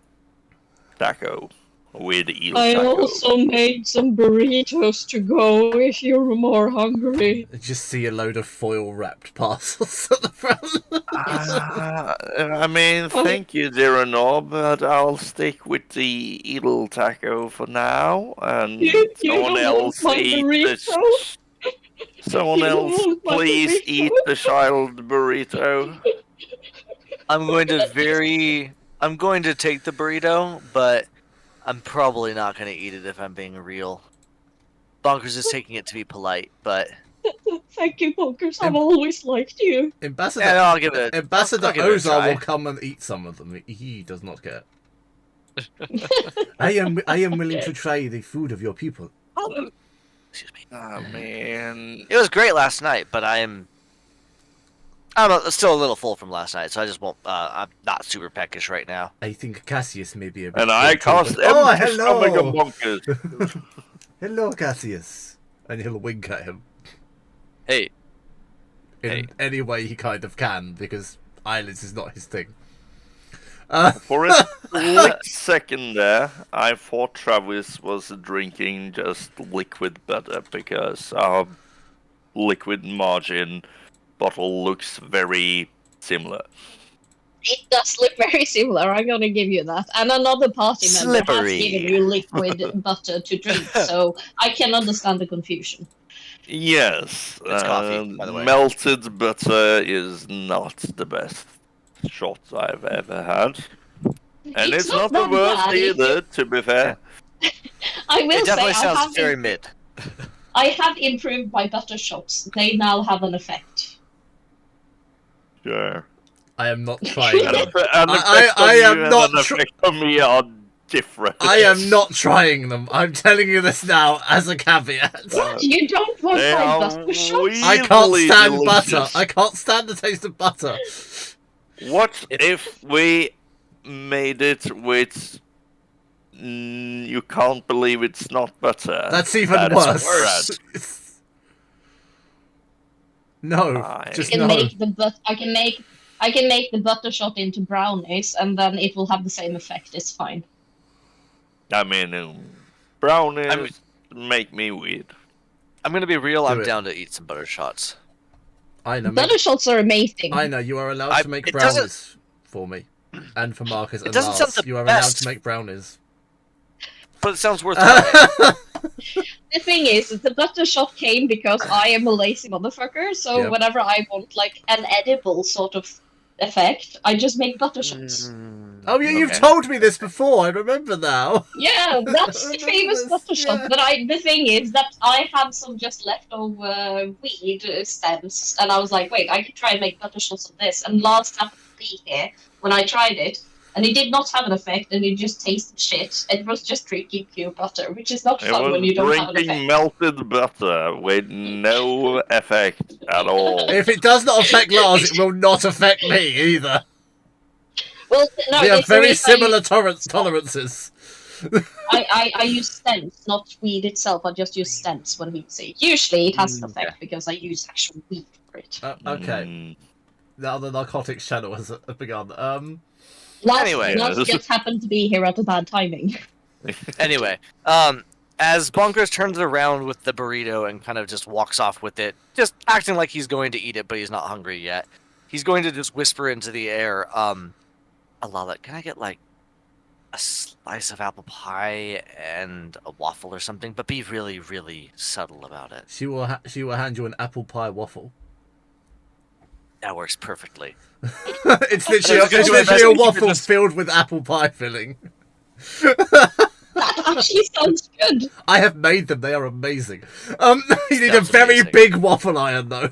C: taco with eel
D: I
C: taco.
D: also made some burritos to go if you're more hungry.
B: Just see a load of foil wrapped parcels at the front.
C: I mean, thank you, Diranor, but I'll stick with the eel taco for now, and
D: You
C: someone
D: don't
C: else
D: want my
C: eat
D: burrito?
C: Someone
D: You don't
C: else,
D: want my
C: please
D: burrito?
C: eat the child burrito.
A: I'm going to take the burrito, but I'm probably not going to eat it if I'm being real. Bonkers is taking it to be polite, but
D: Thank you, Bonkers. I've always liked you.
B: Ambassador,
A: yeah, no, I'll give it.
B: Ambassador
A: I'll give it a
B: Ozar
A: try.
B: will come and eat some of them. He does not care. I am willing to try the food of your people.
A: Excuse me.
C: Oh man.
A: It was great last night, but I'm still a little full from last night, so I just won't. I'm not super peckish right now.
B: I think Cassius may be a bit.
C: And I cast
B: Oh,
C: empty stomach
B: hello!
C: of bonkers.
B: Hello, Cassius. And he'll wink at him
A: Hey,
B: in
A: Hey.
B: any way he kind of can, because eyelids is not his thing.
C: For a split second there, I thought Travis was drinking just liquid butter because our liquid margin bottle looks very similar.
D: It does look very similar, I'm gonna give you that. And another party member
A: Slippery.
D: has given you liquid butter to drink, so I can understand the confusion.
C: Yes,
A: It's coffee, by the way.
C: melted butter is not the best shot I've ever had. And it's not the
D: that
C: worst
D: bad.
C: either, to be fair.
D: I will
A: it definitely
D: say
A: sounds very mid.
D: I have improved my butter shots. They now have an effect.
C: Sure.
B: I am not trying
C: An
B: them.
C: effect on
B: I
C: you
B: am
C: and
B: not
C: an effect on me are different.
B: I am not trying them. I'm telling you this now as a caveat.
D: What? You don't want
C: They
D: my
C: are
D: butter shots?
B: I can't
C: weirdly
B: stand
C: delicious.
B: butter. I can't stand the taste of butter.
C: What if we made it with... you can't believe it's not butter.
B: That's even
C: That is
B: worse. No,
C: I
B: just
D: I can
B: no.
D: make the I can make the butter shot into brownies, and then it will have the same effect. It's fine.
C: I mean, brownies
A: I mean-
C: make me weird.
A: I'm gonna be real.
B: Do
A: I'm
B: it.
A: down to eat some butter shots.
B: I know.
D: Butter shots are amazing.
B: I know. You are allowed
A: I-
B: to make
A: it doesn't-
B: brownies for me, and for Marcus and
A: doesn't sound
B: Lars.
A: the
B: You are allowed
A: best.
B: to make brownies.
A: But it sounds worth trying.
D: The thing is, the butter shot came because I am a lazy motherfucker. So
B: Yep.
D: whenever I want like an edible sort of effect, I just make butter shots.
B: Oh yeah, you've
A: Okay.
B: told me this before. I remember now.
D: Yeah, that's
B: I
D: the
B: remember
D: famous
B: this,
D: butter shot.
B: yeah.
D: But the thing is that I had some just leftover weed stems, and I was like, wait, I could try and make butter shots of this. And last happened to be here when I tried it, and it did not have an effect, and it just tasted shit. It was just drinking pure butter, which is not
C: It
D: fun
C: was
D: when you don't have an
C: drinking
D: effect.
C: melted butter with no effect at all.
B: If it does not affect Lars, it will not affect me either.
D: Well, no,
B: We have
D: it's the
B: very
D: reason
B: similar tolerances.
D: I use stents, not weed itself. I just use stents when we see. Usually it has an effect because I use actual weed for it.
B: Okay,
C: Mm.
B: now the narcotics channel has begun.
A: Anyway.
D: Lars just happened to be here at a bad timing.
A: Anyway, as Bonkers turns around with the burrito and kind of just walks off with it, just acting like he's going to eat it, but he's not hungry yet. He's going to just whisper into the air, Alala, can I get like a slice of apple pie and a waffle or something? But be really, really subtle about it.
B: She will hand you an apple pie waffle.
A: That works perfectly.
B: It's literally,
A: I was gonna
B: it's
A: do my
B: literally
A: best
B: a
A: to keep it
B: waffle
A: just-
B: filled with apple pie filling.
D: That actually sounds good.
B: I have made them. They are amazing. You need a
A: Sounds
B: very
A: amazing.
B: big waffle iron though,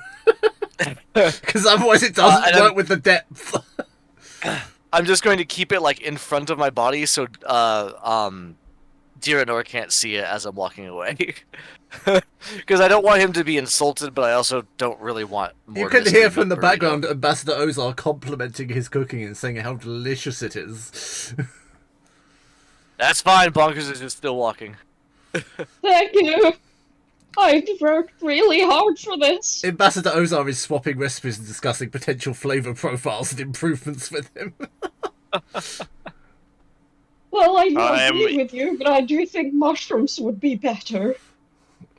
B: because otherwise it doesn't
A: and
B: work with the depth.
A: I'm just going to keep it like in front of my body so Diranor can't see it as I'm walking away. Because I don't want him to be insulted, but I also don't really want more.
B: You can
A: mystery
B: hear from the
A: burrito.
B: background Ambassador Ozar complimenting his cooking and saying how delicious it is.
A: That's fine. Bonkers is just still walking.
D: Thank you. I've worked really hard for this.
B: Ambassador Ozar is swapping recipes and discussing potential flavor profiles and improvements with him.
D: Well, I
C: I'm-
D: agree with you, but I do think mushrooms would be better.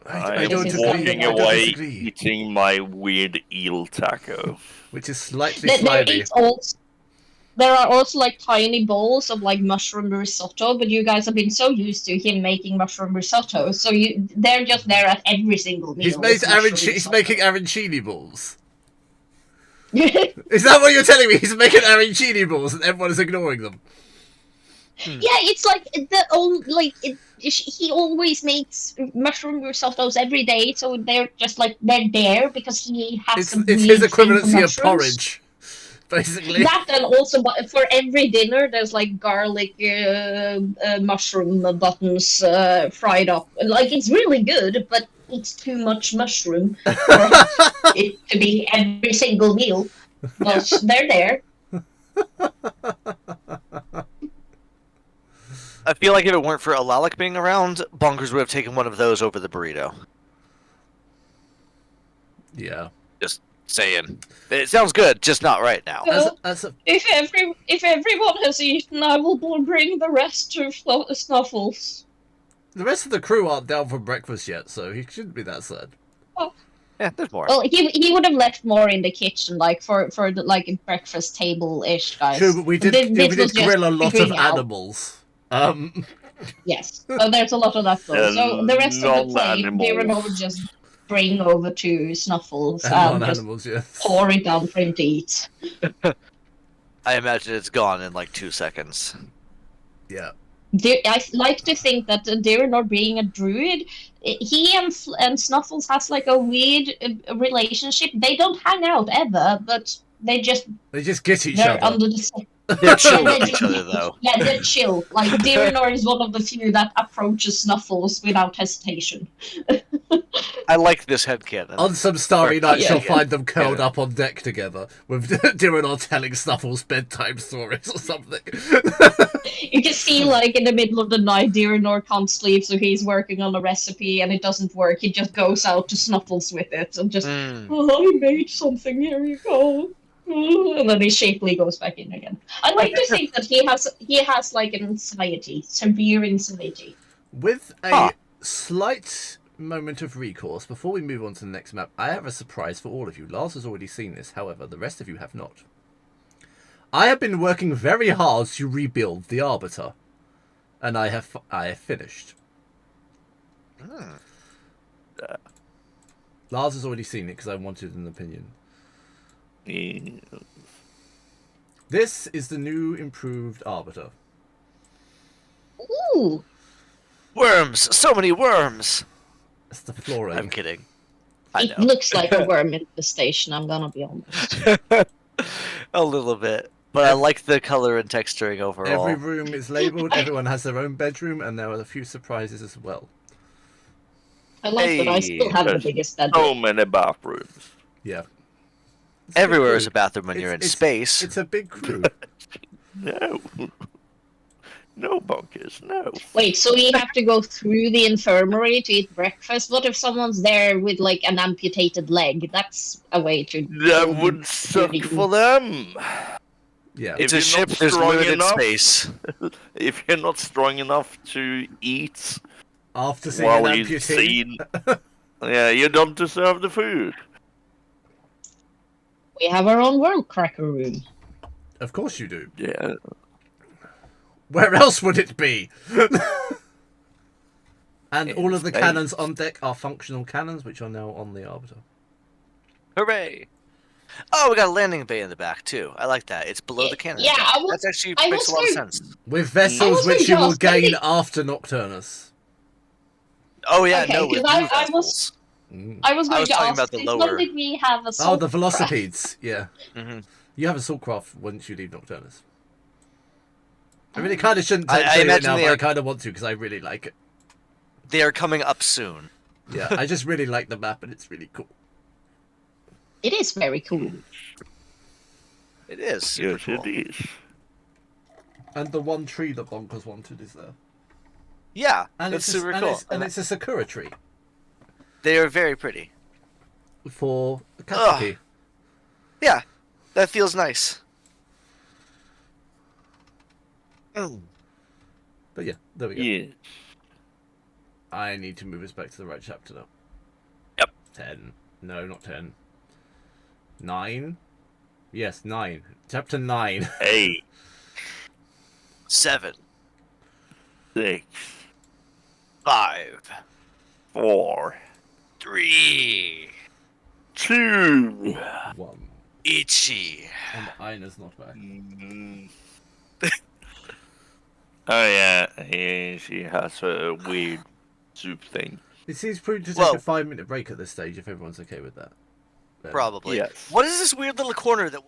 B: I
C: I'm
B: don't
D: This is
B: disagree.
C: walking
B: I don't
C: away,
B: disagree.
C: eating my weird eel taco.
B: Which is slightly
D: There
B: slimy.
D: is also, there are also like tiny bowls of like mushroom risotto, but you guys have been so used to him making mushroom risotto, so they're just there at every single meal.
B: He's made
D: is mushroom
B: he's
D: risotto.
B: making arancini balls. Is that what you're telling me? He's making arancini balls and everyone is ignoring them.
D: Yeah, it's like he always makes mushroom risottos every day, so they're just like they're there because he has.
B: It's his equivalency of porridge, basically.
D: That and also for every dinner, there's like garlic mushroom buttons fried up. Like it's really good, but it's too much mushroom for it to be every single meal. But they're there.
A: I feel like if it weren't for Alalik being around, Bonkers would have taken one of those over the burrito.
B: Yeah.
A: Just saying. It sounds good, just not right now.
D: Well,
B: As a,
D: if everyone has eaten, I will bring the rest to Snuffles.
B: the rest of the crew aren't down for breakfast yet, so he shouldn't be that sad.
A: Yeah, there's more.
D: Well, he would have left more in the kitchen, like for the like breakfast table ish, guys.
B: True, but we did
D: This was just
B: grill a lot of
D: figuring out.
B: animals.
D: Yes, so there's a lot of that though. So the rest of the plate,
C: non-animals.
D: Darren would just bring over to Snuffles
B: And
D: and just
B: non-animals, yes.
D: pour it down for him to eat.
A: I imagine it's gone in like 2 seconds.
B: Yeah.
D: I like to think that Darren, being a druid, he and Snuffles has like a weird relationship. They don't hang out ever, but they just
B: They just get each
D: they're
B: other.
D: under the
A: They're chill
D: Yeah,
A: with each other, though.
D: Yeah, they're chill. Like Diranor is one of the few that approaches Snuffles without hesitation.
A: I like this headcanon.
B: On some starry night,
D: Yeah,
B: you'll
D: yeah.
B: find them curled up on deck together, with Diranor telling Snuffles bedtime stories or something.
D: You can see, like, in the middle of the night, Diranor can't sleep, so he's working on a recipe and it doesn't work. He just goes out to Snuffles with it and just, oh, I made something, here you go. And then he shakily goes back in again. I like to think that he has like an anxiety, severe anxiety.
B: With a
A: Huh.
B: slight moment of recourse, before we move on to the next map, I have a surprise for all of you. Lars has already seen this, however, the rest of you have not. I have been working very hard to rebuild the Arbiter, and I have finished. Lars has already seen it because I wanted an opinion.
C: Yeah.
B: This is the new improved Arbiter.
D: Ooh,
A: Worms! So many worms!
B: It's the flooring.
A: I'm kidding. I
D: it
A: know.
D: looks like a worm infestation, I'm gonna be honest.
A: A little bit. But I like the color and texturing overall.
B: Every room is labelled, everyone has their own bedroom, and there are a few surprises as well.
D: I like that I still have the
C: There's
D: biggest bedroom.
C: So many bathrooms.
B: Yeah. It's a big
A: Everywhere
B: crew.
A: is a bathroom when you're in
B: It's-
A: space.
B: It's a big crew.
C: No. No bunkers, no.
D: Wait, so we have to go through the infirmary to eat breakfast? What if someone's there with like an amputated leg? That's a way to.
C: That would suck for them.
B: Yeah.
A: It's
C: If
A: a
C: you're not
A: ship, there's
C: strong
A: limited
C: enough-
A: space.
C: If you're not strong enough to eat
B: After seeing
C: while
B: an
C: you've
B: amputee,
C: seen, yeah, you don't deserve the food.
D: We have our own world cracker room.
B: of course you do.
C: Yeah.
B: Where else would it be? And
C: In
B: all of the
C: space.
B: cannons on deck are functional cannons, which are now on the Arbiter.
A: Hooray! Oh, we got a landing bay in the back too. I like that. It's below the cannon
D: Yeah,
A: deck.
D: I was-
A: That's actually
D: I
A: makes
D: was
A: a lot of
D: going-
A: sense.
B: With
D: I
B: vessels
D: was going
B: which
D: to
B: you will
D: ask,
B: gain
D: maybe-
B: after Nocturnus.
A: Oh yeah,
D: Okay,
A: no, with
D: 'cause
A: new
D: I
A: vessels.
D: I was
A: I
D: going
A: was
D: to
A: talking
D: ask,
A: about the
D: since when
A: lower.
D: did we have a
B: Oh, the
D: Assault
B: velocipedes. Yeah.
A: Hmm.
B: You have Assault Craft once you leave Nocturnus. I really kind of shouldn't
A: I
B: tell you it
A: imagine
B: now,
A: they
B: but I
A: are-
B: kind of want to because I really like it.
A: They are coming up soon.
B: Yeah, I just really like the map and it's really cool.
D: It is very cool.
A: It is super
C: Yes,
A: cool.
C: it is.
B: And the one tree that Bonkers wanted is there.
A: Yeah,
B: And
A: that's
B: it's a,
A: super
B: and
A: cool.
B: It's, and it's a Sakura tree
A: They are very pretty.
B: for the
A: Ugh.
B: Katsuki.
A: Yeah, that feels nice. Mm.
B: But yeah, there we go.
C: Yeah.
B: I need to move us back to the right chapter now.
A: Yep.
B: 10. No, not 10. 9? Yes, 9. Chapter 9.
C: 8,
A: 7,
C: 6,
A: 5,
C: 4,
A: 3.
C: 2.
B: 1.
A: Itchy.
B: And Ina's not back.
C: Mm. Oh yeah, she has a weird soup thing.
B: It seems prudent to take
A: Well-
B: a 5-minute break at this stage if everyone's okay with that. Then-
A: Probably.
C: Yes.
A: What is this weird little corner that?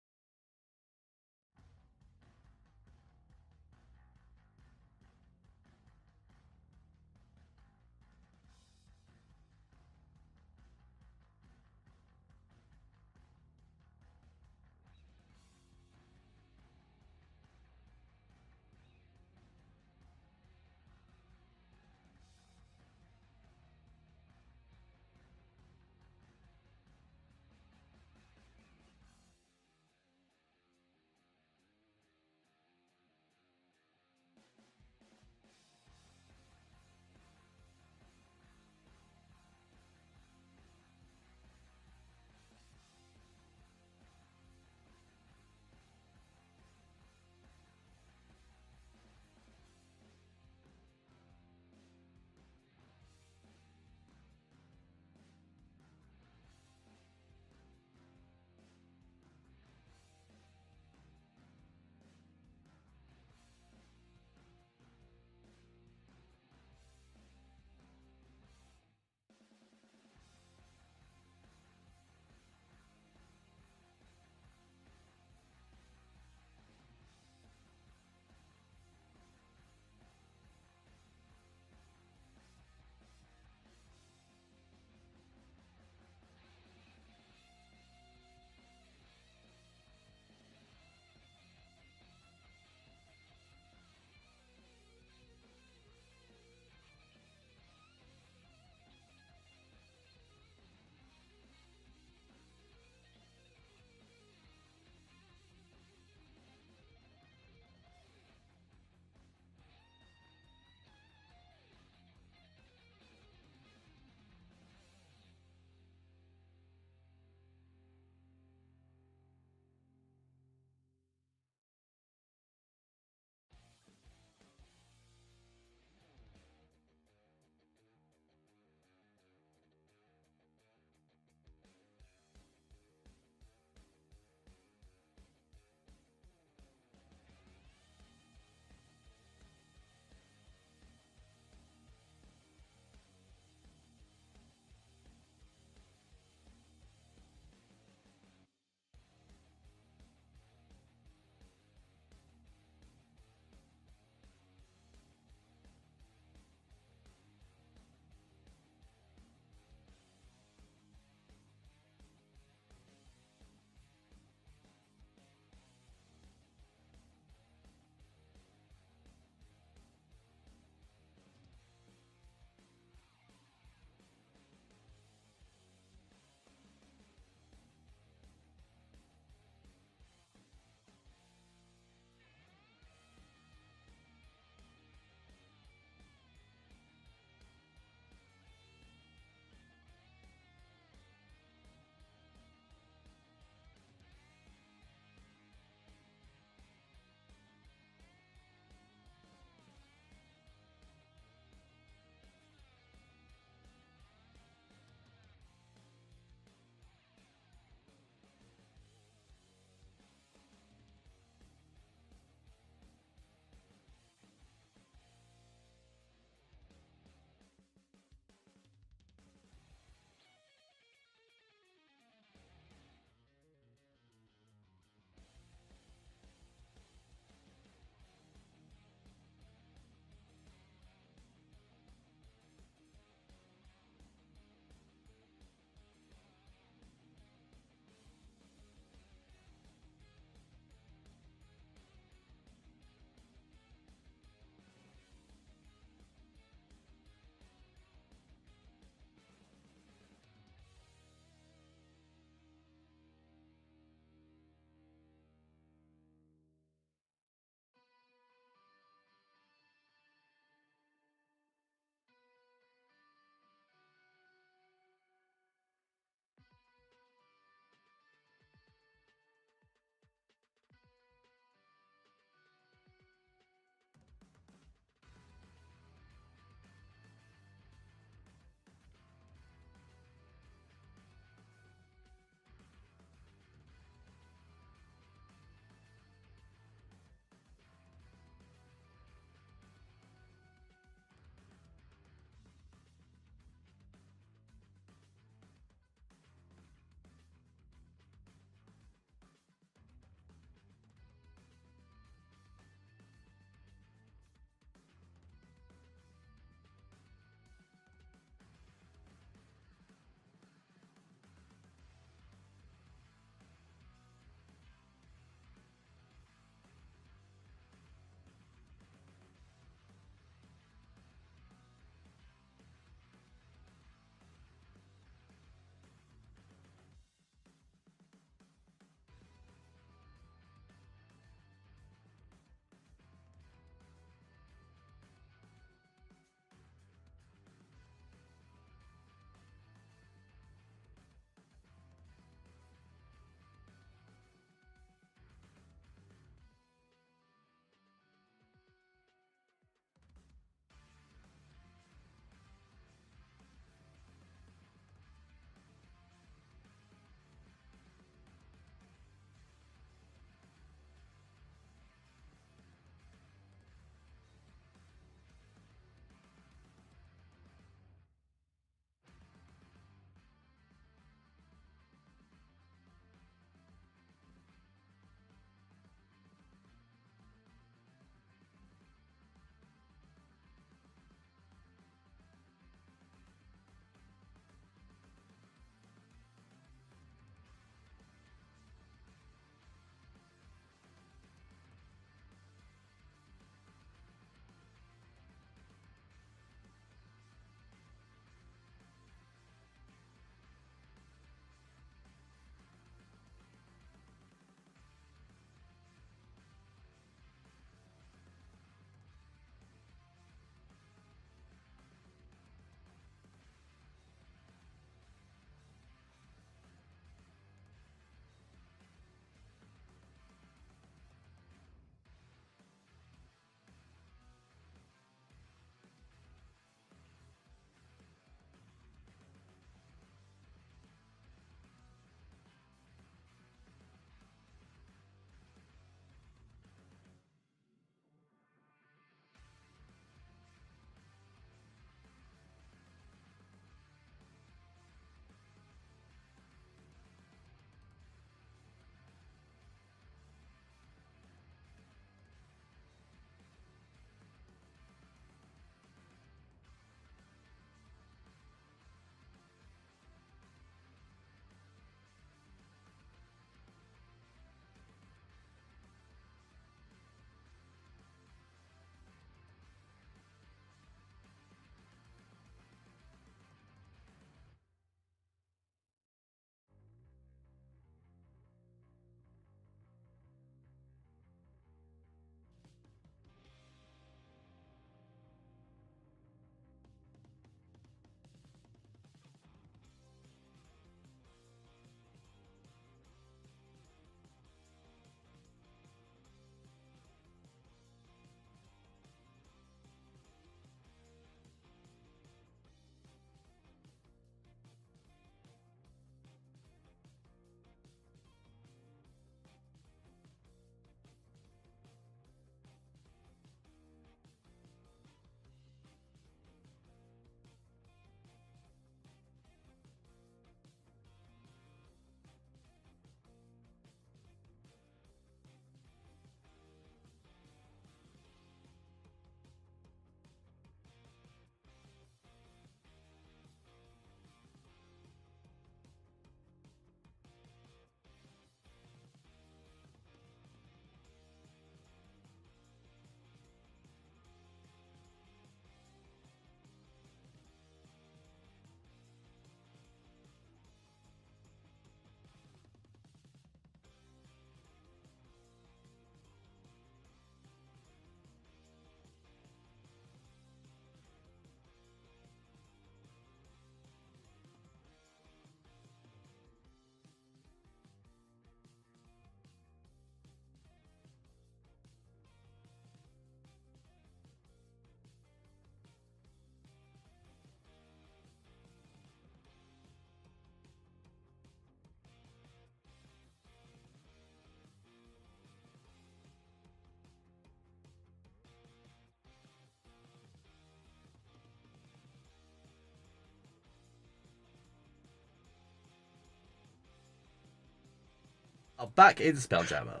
B: Back in Spelljammer.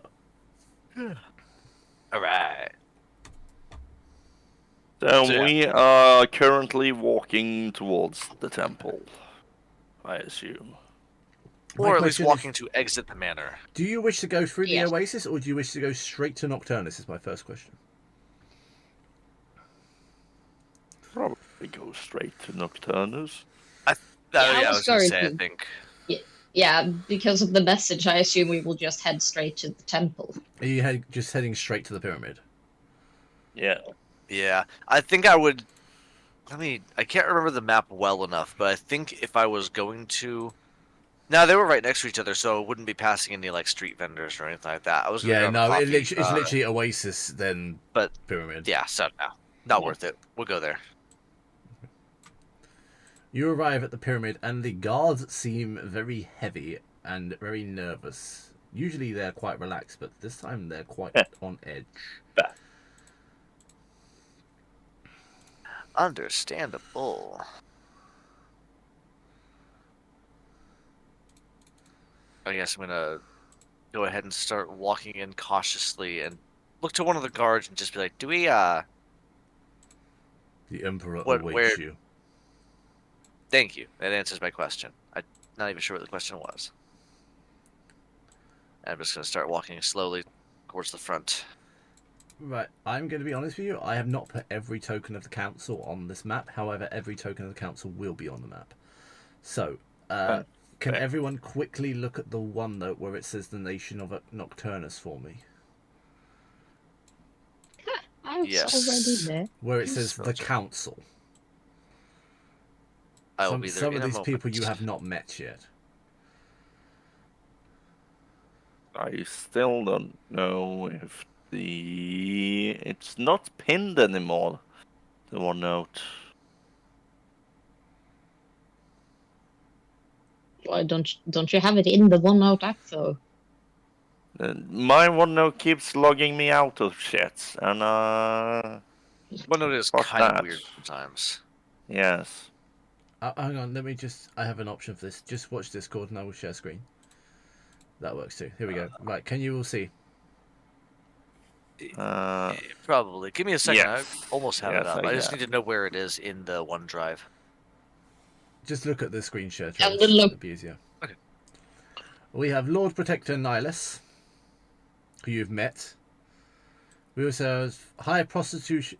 A: All right.
C: So
A: So, yeah.
C: we are currently walking towards the temple, I assume.
B: My
A: Or at least
B: question
A: walking
B: is,
A: to exit the manor.
B: do you wish to go through the
D: Yes.
B: oasis, or do you wish to go straight to Nocturnus? Is my first question.
C: Probably go straight to Nocturnus.
D: I
A: I
D: was
A: was going to say, I
D: going to-
A: think.
D: Yeah, because of the message, I assume we will just head straight to the temple.
B: Are you just heading straight to the pyramid?
C: Yeah.
A: Yeah, I think I would. I can't remember the map well enough, but I think if I was going to. Now, they were right next to each other, so it wouldn't be passing any like street vendors or anything like that. I was going to
B: Yeah,
A: grab a
B: no,
A: coffee.
B: it's literally oasis, then
A: but
B: pyramid.
A: yeah, so no, not
D: Yeah.
A: worth it. We'll go there.
B: You arrive at the pyramid, and the guards seem very heavy and very nervous. Usually they're quite relaxed, but this time they're quite on edge.
A: Understandable. I guess I'm gonna go ahead and start walking in cautiously and look to one of the guards and just be like, "Do we
B: The Emperor
A: What-
B: awaits
A: where-
B: you.
A: Thank you. That answers my question. I'm not even sure what the question was. I'm just gonna start walking slowly towards the front.
B: Right, I'm going to be honest with you. I have not put every token of the council on this map. However, every token of the council will be on the map. So, can
C: okay.
B: everyone quickly look at the one note where it says the nation of Nocturnus for me?
D: I was
A: Yes.
D: already there.
B: Where it says
A: So-
B: the council.
A: I will be there
B: Some
A: in
B: of
A: a
B: these people
A: moment.
B: you have not met yet.
C: I still don't know if it's not pinned anymore. The OneNote.
D: Why don't you have it in the OneNote app though?
C: My OneNote keeps logging me out of shit, and
A: OneNote is
C: Fuck
A: kind of
C: that.
A: weird sometimes.
C: yes.
B: Hang on, I have an option for this. Just watch Discord and I will share screen. That works too. Here we go. Right, can you all see?
A: Probably. Give me a second.
C: yes.
A: I almost have it
C: Yes,
A: up.
C: I
A: I just
C: got
A: need to know where it is in the OneDrive.
B: Just look at the screen share.
D: Yeah,
B: Travis.
D: we'll look.
B: It'll be easier.
A: Okay.
B: We have Lord Protector Nihilus, who you've met. We also have High Prosecutor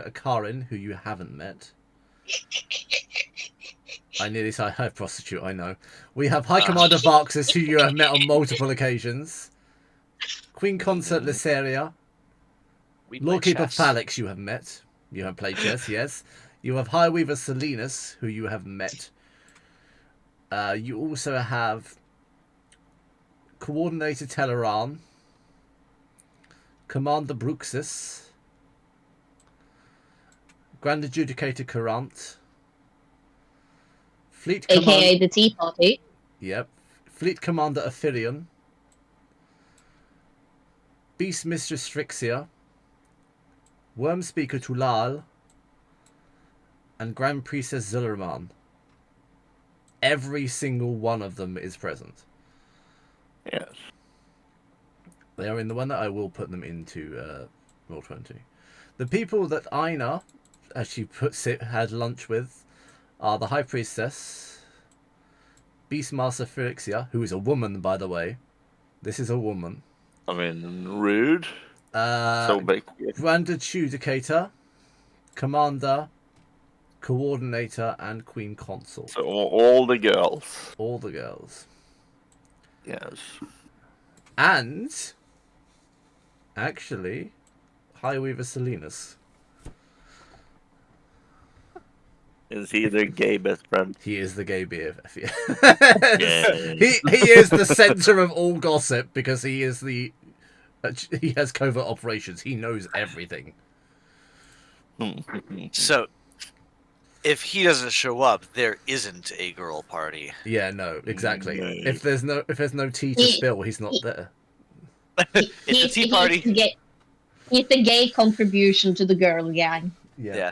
B: Akarin, who you haven't met. I nearly said High Prostitute, I know. We have High Commander Varxis, who you have met on multiple occasions. Queen Consort Lysaria.
A: We play
B: Lordkeeper
A: chess.
B: Phalix, you have met. You have played chess, yes. You have High Weaver Selinus, who you have met. You also have Coordinator Teleran, Commander Bruxis, Grand Adjudicator Courant, Fleet
D: AKA
B: Commander.
D: the Tea Party.
B: Yep. Fleet Commander Aphelion, Beast Mistress Strixia, Worm Speaker Tulal, and Grand Priestess Zullerman. Every single one of them is present.
C: Yes.
B: They are in the one that I will put them into Roll20. The people that Aina actually had lunch with are the High Priestess, Beastmaster Phyrexia, who is a woman, by the way. This is a woman.
C: I mean, rude. So big.
B: Grand Adjudicator, Commander, Coordinator, and Queen Consort.
C: So all the girls.
B: All the girls.
C: Yes.
B: And, actually, High Weaver Selinus.
C: Is he the gay best friend?
B: He is the gay BFF.
C: Yay.
B: He is the center of all gossip because he is he has covert operations. He knows everything.
A: So, if he doesn't show up, there isn't a girl party.
B: Yeah, no, exactly.
C: Yay.
B: If there's no tea to spill, he's not there.
A: It's a tea party.
D: He's the gay contribution to the girl gang.
A: Yeah.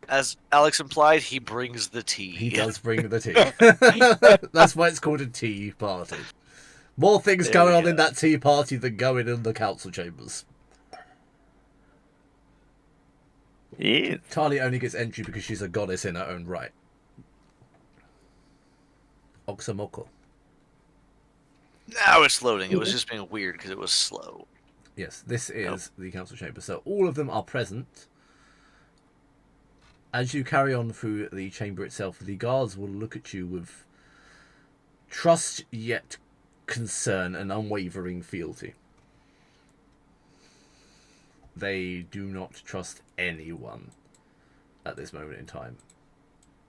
A: As Alex implied, he brings the tea.
B: He does bring the tea. That's why it's called a tea party. More things
C: There
B: going
C: we
B: on
C: go.
B: in that tea party than going in the council chambers.
C: Yeah.
B: Talia only gets entry because she's a goddess in her own right. Oxamoko.
A: Now it's loading. It was just being weird because it was slow.
B: Yes, this is the council chamber. So all of them are present. As you carry on through the chamber itself, the guards will look at you with trust yet concern and unwavering fealty. They do not trust anyone at this moment in time,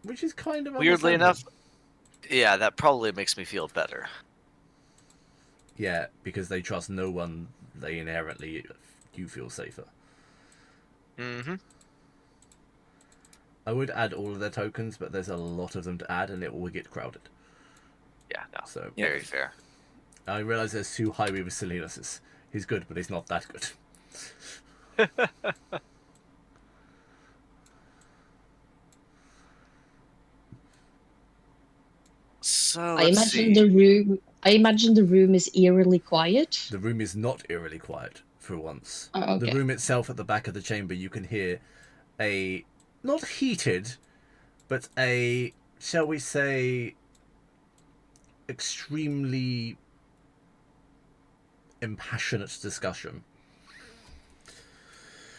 B: which is kind of
A: Weirdly
B: understandable.
A: enough, yeah, that probably makes me feel better.
B: Yeah, because they trust no one. They inherently do feel safer.
A: Mm-hmm.
B: I would add all of their tokens, but there's a lot of them to add, and it will get crowded.
A: Yeah, no,
B: So
A: very fair.
B: I realize there's two highway with Salinas. He's good, but he's not that good.
A: So
D: I
A: let's
D: imagine
A: see.
D: the room. I imagine the room is eerily quiet.
B: The room is not eerily quiet for once.
D: Oh, okay.
B: The room itself at the back of the chamber, you can hear a not heated, but a, shall we say, extremely impassionate discussion.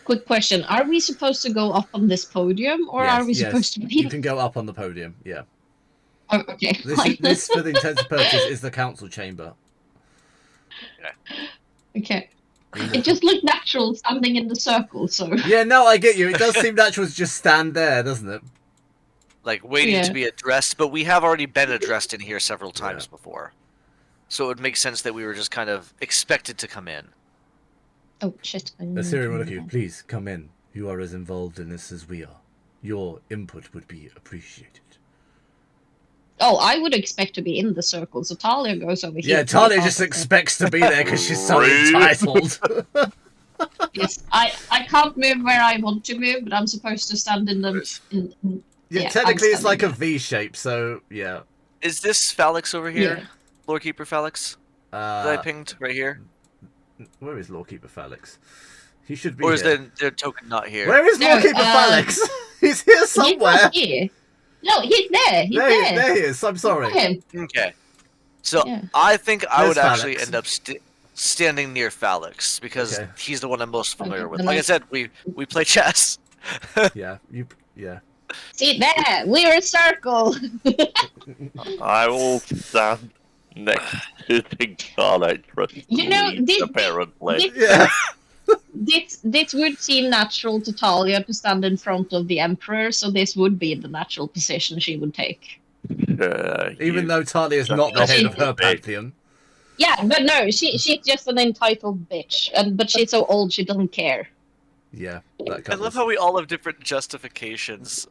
D: Quick question: are we supposed to go up on this podium, or are we supposed to be?
B: You can go up on the podium. Yeah.
D: Oh, okay.
B: This, for the intents and purposes, is the council chamber.
D: Okay. It just looked natural standing in the circle, so.
B: Yeah, no, I get you. It does seem natural to just stand there, doesn't it?
A: Like waiting
D: Yeah.
A: to be addressed, but we have already been addressed in here several times before. So it would make sense that we were just kind of expected to come in.
D: Oh shit!
B: Assyria will look at you. Please come in. You are as involved in this as we are. Your input would be appreciated.
D: Oh, I would expect to be in the circle, so Talia goes over here.
B: Yeah,
D: to be
B: Talia
D: part
B: just
D: of it.
B: expects to be there because she's so
C: Rude.
B: entitled.
D: Yes, I can't move where I want to move, but I'm supposed to stand in the.
B: Yeah,
D: Yeah,
B: technically
D: I'm
B: it's like a
D: standing
B: V shape, so yeah.
A: Is this Phalix over here?
D: Yeah.
A: Lorekeeper Phalix? That I
B: Uh,
A: pinged right here?
B: where is Lawkeeper Phalix? He should be
A: Or is
B: here.
A: their token not here?
B: Where is
D: No,
B: Lawkeeper Phalix? He's here
D: He's
B: somewhere.
D: not here. No, he's there. He's there.
B: There he is. I'm sorry.
D: Him.
A: Okay. So
D: Yeah.
A: I think I
B: There's
A: would actually
B: Phalix.
A: end up standing near Phalix because
B: Okay.
A: he's the one I'm most familiar
D: Okay,
A: with.
D: then
A: Like I
D: I-
A: said, we play chess.
B: Yeah,
A: Uh,
D: See there, we're a circle.
C: I will stand next to the god I trust.
D: You know,
C: least, apparently.
B: yeah.
D: This would seem natural to Talia to stand in front of the Emperor, so this would be the natural position she would take.
B: Even though Talia is
C: Just
B: not the head of her
C: a bit.
B: pantheon.
D: Yeah, but no, she's just an entitled bitch, but she's so old she doesn't care.
B: Yeah, that
A: I
B: covers.
A: love how we all have different justifications.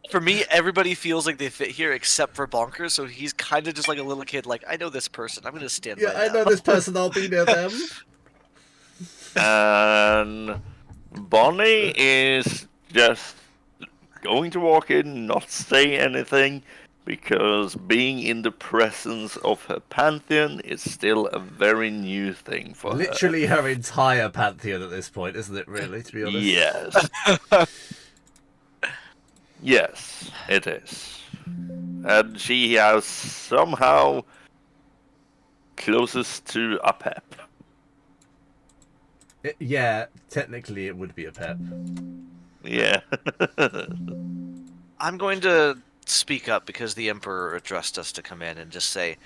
A: For me, everybody feels like they fit here except for Bonkers, so he's kind of just like a little kid. Like, I know this person. I'm gonna stand
B: Yeah,
A: by
B: I
A: them.
B: know this person. I'll be near them.
C: And Bonnie is just going to walk in, not say anything, because being in the presence of her pantheon is still a very new thing for her.
B: Literally her entire pantheon at this point, isn't it? Really, to be honest.
C: Yes. Yes, it is. And she has somehow closest to a pep.
B: Yeah, technically it would be a pep.
C: Yeah.
A: I'm going to speak up because the Emperor addressed us to come in and just say,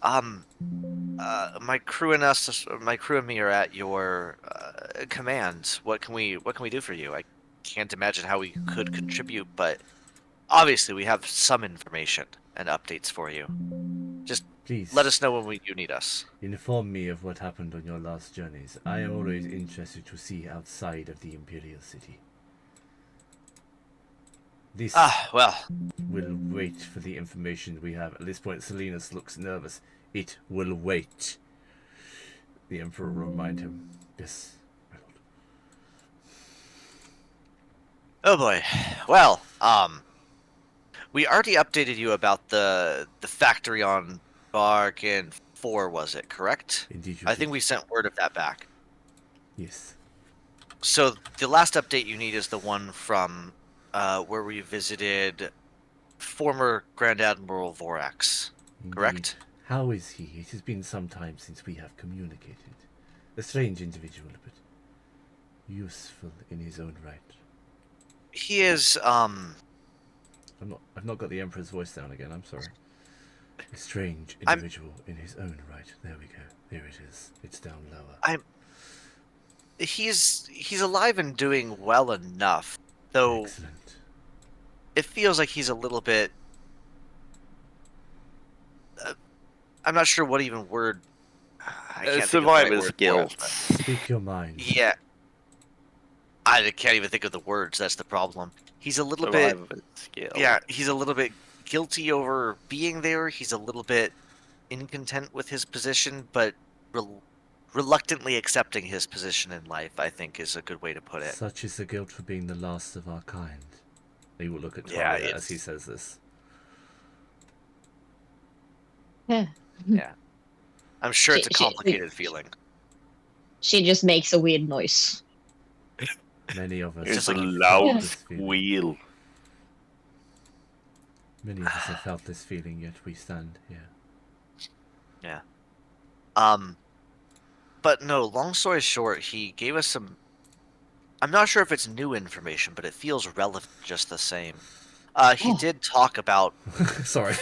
A: my crew and me are at your command. What can we do for you? I can't imagine how we could contribute, but obviously we have some information and updates for you. Just
B: Please
A: let us know when you need us.
B: inform me of what happened on your last journeys. I am always interested to see outside of the Imperial City. This
A: Well,
B: will wait for the information we have. At this point, Salinas looks nervous. It will wait. The Emperor will remind him. Yes, my lord.
A: oh boy. Well, we already updated you about the factory on Bark and before, was it correct?
B: Indeed, you
A: I
B: did.
A: think we sent word of that back.
B: Yes.
A: So the last update you need is the one from where we visited former Grand Admiral Vorax,
B: Indeed.
A: correct?
B: How is he? It has been some time since we have communicated. A strange individual, but useful in his own right.
A: He is,
B: I've not got the Emperor's voice down again, I'm sorry. A strange
A: I'm-
B: individual in his own right. There we go. There it is. It's down lower.
A: he's alive and doing well enough, though
B: Excellent.
A: it feels like he's a little bit. I'm not sure what even word. I can't think of the right
C: Survivor's
A: word for it,
C: guilt.
A: but-
B: Speak your mind.
A: Yeah, I can't even think of the words. That's the problem. He's a little bit.
C: Survivor's guilt.
A: Yeah, he's a little bit guilty over being there. He's a little bit incontent with his position, but reluctantly accepting his position in life, I think, is a good way to put it.
B: Such is the guilt for being the last of our kind. He will look at
A: Yeah,
B: Talia
A: it's-
B: as he says this.
D: Yeah.
A: I'm sure it's a
D: She-
A: complicated feeling.
D: She just makes a weird noise.
B: Many of us
C: It's
A: like
C: a
B: have
C: loud
B: felt this feeling.
C: squeal.
B: Many of us have felt this feeling, yet we stand here.
A: But no, long story short, he gave us some. I'm not sure if it's new information, but it feels relevant just the same. He
D: Oh.
A: did talk about
B: Sorry.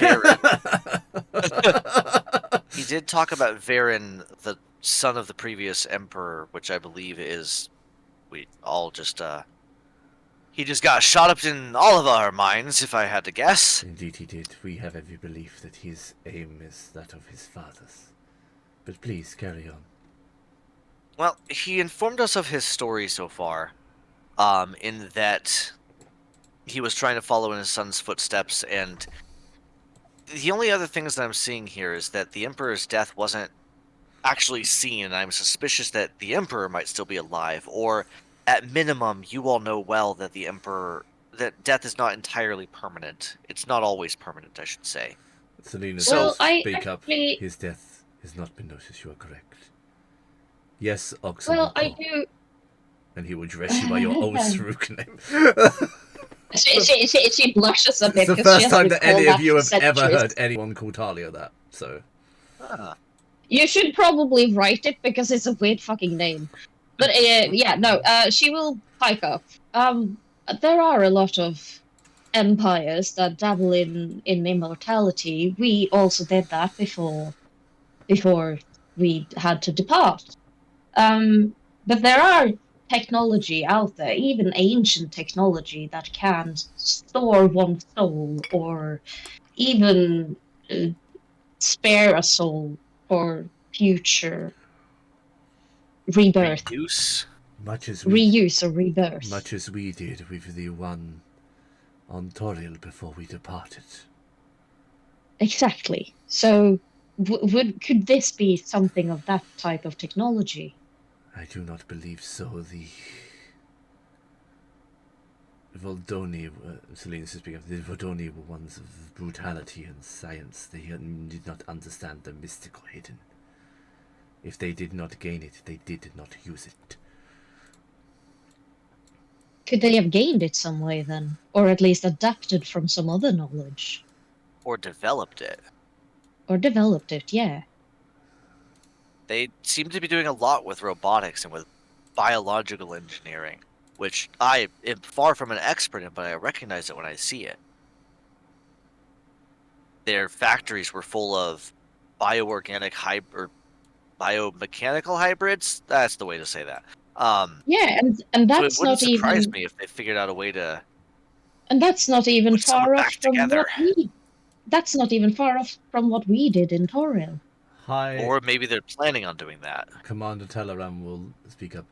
A: he did talk about Varen, the son of the previous emperor, which I believe is we all just he just got shot up in all of our minds, if I had to guess.
B: Indeed he did. We have every belief that his aim is that of his father's. But please, carry on.
A: Well, he informed us of his story so far, in that he was trying to follow in his son's footsteps, and the only other things that I'm seeing here is that the Emperor's death wasn't actually seen, and I'm suspicious that the Emperor might still be alive, or at minimum, you all know well that that death is not entirely permanent. It's not always permanent, I should say.
B: Selena,
A: Well,
B: speak up.
D: actually-
B: His death has not been noticed. You are correct. Yes, Oxen.
D: Well, I do.
B: And he will dress you by your old Saruk name.
D: She blushes a
B: It's
D: bit.
B: the
D: 'cause she
B: first
D: has
B: time that
D: recalled
B: any of
D: that
B: you
D: for
B: have ever
D: centuries.
B: heard anyone call Talia that. So
A: Ah.
D: You should probably write it because it's a weird fucking name. But yeah, no, she will pike up. There are a lot of empires that dabble in immortality. We also did that before we had to depart. But there are technology out there, even ancient technology, that can store one's soul or even spare a soul for future rebirth,
A: Reuse?
B: much as we
D: reuse or rebirth.
B: much as we did with the one on Toriel before we departed.
D: Exactly. So, could this be something of that type of technology?
B: I do not believe so. The Voldoni, Selena is speaking of, the Voldoni were ones of brutality and science. They did not understand the mystical hidden. If they did not gain it, they did not use it.
D: Could they have gained it some way then? Or at least adapted from some other knowledge?
A: Or developed it?
D: Or developed it, yeah.
A: They seem to be doing a lot with robotics and with biological engineering, which I am far from an expert in, but I recognize it when I see it. Their factories were full of bioorganic or biomechanical hybrids. That's the way to say that.
D: Yeah, and
A: So it
D: that's
A: wouldn't
D: not
A: surprise
D: even
A: me if they figured out a way to.
D: and that's not even
A: Put someone
D: far off
A: back
D: from
A: together.
D: what we that's not even far off from what we did in Toril.
B: Hi,
A: Or maybe they're planning on doing that.
B: Commander Teleram will speak up.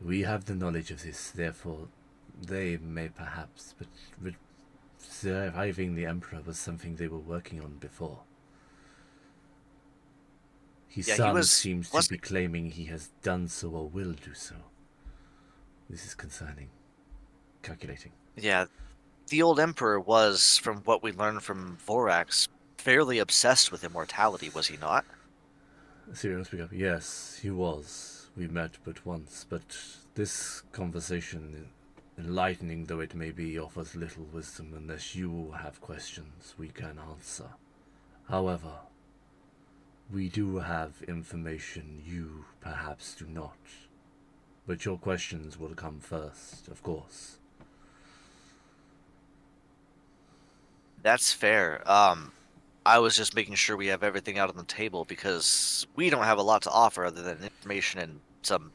B: We have the knowledge of this, therefore they may perhaps, but surviving the Emperor was something they were working on before. His
A: Yeah, he
B: son
A: was-
B: seems to
A: wasn't-
B: be claiming he has done so or will do so. This is concerning. Calculating.
A: Yeah, the old Emperor was, from what we learned from Vorax, fairly obsessed with immortality, was he not?
B: Sirius speak up. Yes, he was. We met but once, but this conversation, enlightening though it may be, offers little wisdom unless you have questions we can answer. However, we do have information you perhaps do not. But your questions will come first, of course.
A: That's fair. I was just making sure we have everything out on the table because we don't have a lot to offer other than information and some,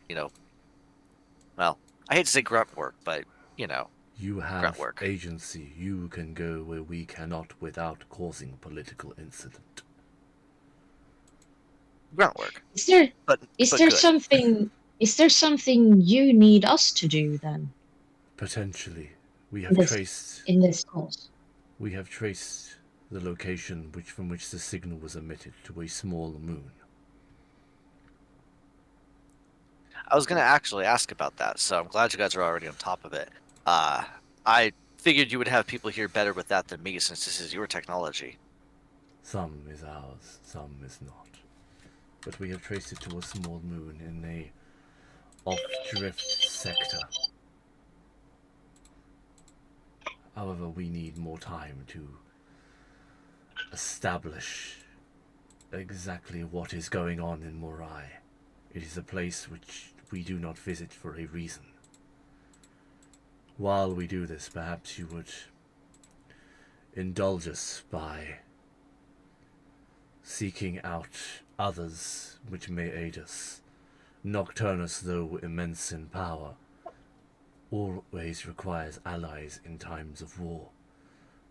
A: well, I hate to say grunt work, but,
B: You
A: grunt
B: have
A: work.
B: agency. You can go where we cannot without causing political incident.
A: Grunt work.
D: Is there
A: But
D: is
A: but
D: there
A: good.
D: something you need us to do then
B: Potentially, we
D: in
B: have
D: this
B: traced
D: in this cause?
B: we have traced the location from which the signal was emitted to a small moon.
A: I was gonna actually ask about that, so I'm glad you guys are already on top of it. I figured you would have people here better with that than me since this is your technology.
B: Some is ours, some is not. But we have traced it to a small moon in a off-drift sector. However, we need more time to establish exactly what is going on in Morai. It is a place which we do not visit for a reason. While we do this, perhaps you would indulge us by seeking out others which may aid us. Nocturnus, though immense in power, always requires allies in times of war.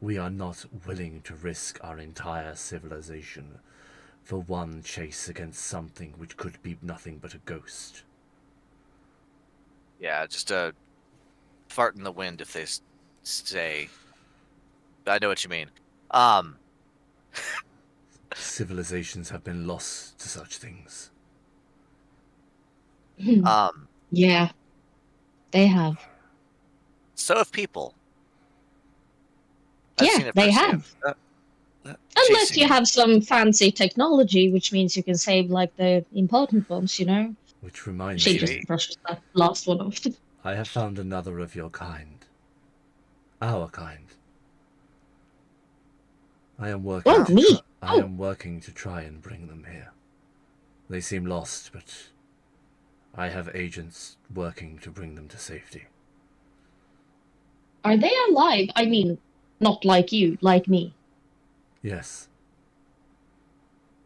B: We are not willing to risk our entire civilization for one chase against something which could be nothing but a ghost.
A: Yeah, just a fart in the wind if they say. I know what you mean.
B: Civilizations have been lost to such things.
A: Um,
D: Yeah, they have.
A: so have people. I've
D: Yeah,
A: seen it
D: they
A: firsthand.
D: have. Unless
A: Chasing.
D: you have some fancy technology, which means you can save like the important ones,
B: Which reminds
D: She
B: me,
D: just brushes that last one off.
B: I have found another of your kind. Our kind. I am working.
D: Oh, me?
B: I am working to try and bring them here. They seem lost, but I have agents working to bring them to safety.
D: Are they alive? I mean, not like you, like me.
B: Yes.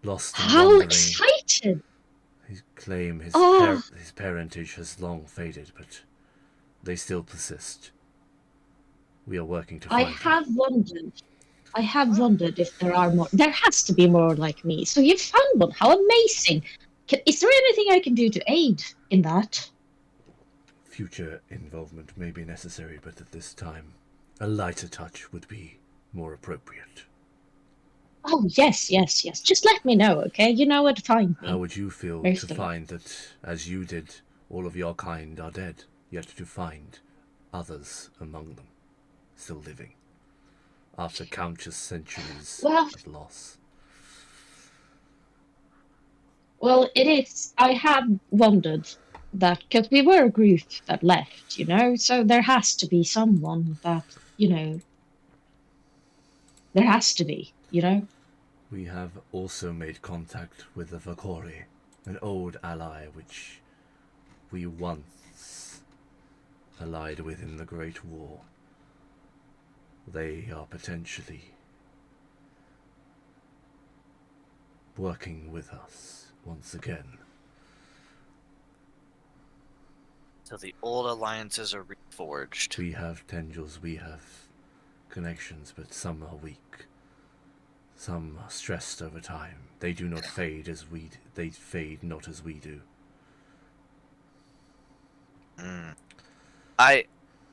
B: Lost and
D: How
B: wandering.
D: excited!
B: His claim his
D: Oh.
B: his parentage has long faded, but they still persist. We are working to
D: I
B: find them.
D: have wondered if there are more. There has to be more like me. So you found one. How amazing! Is there anything I can do to aid in that?
B: Future involvement may be necessary, but at this time, a lighter touch would be more appropriate.
D: Oh, yes. Just let me know, okay? You know where to find me.
B: How would you feel
D: Most
B: to
D: of it.
B: find that, as you did, all of your kind are dead, yet to find others among them still living, after countless centuries
D: Well-
B: of loss?
D: Well, it is. I have wondered that because we were a group that left, so there has to be someone that, there has to be,
B: We have also made contact with the Vakori, an old ally which we once allied with in the Great War. They are potentially working with us once again.
A: So the old alliances are reforged.
B: We have tendrils, we have connections, but some are weak. Some are stressed over time. They do not fade as they fade not as we do.
A: I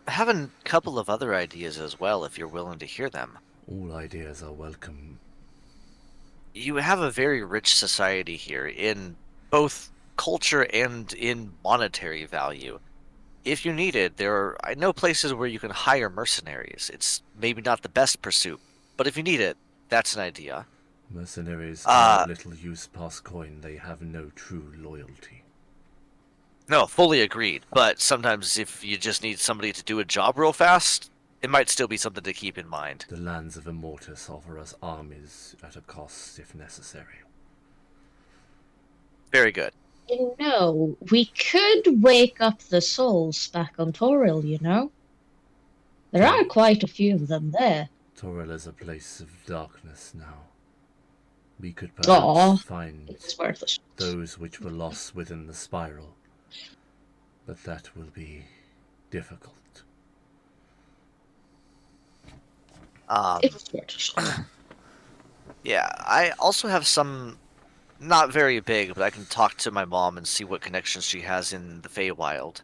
A: have a couple of other ideas as well, if you're willing to hear them.
B: All ideas are welcome.
A: You have a very rich society here in both culture and in monetary value. If you need it, I know places where you can hire mercenaries. It's maybe not the best pursuit, but if you need it, that's an idea.
B: Mercenaries are
A: Uh,
B: of little use past coin. They have no true loyalty.
A: no, fully agreed. But sometimes if you just need somebody to do a job real fast, it might still be something to keep in mind.
B: The lands of Immortus offer us armies at a cost if necessary.
A: Very good.
D: You know, we could wake up the souls back on Toril, you know? There are quite a few of them there.
B: Toril is a place of darkness now. We could
D: Aw,
B: perhaps find
D: it's worth it.
B: those which were lost within the spiral, but that will be difficult.
D: It was worth it.
A: Yeah, I also have some, not very big, but I can talk to my mom and see what connections she has in the Feywild.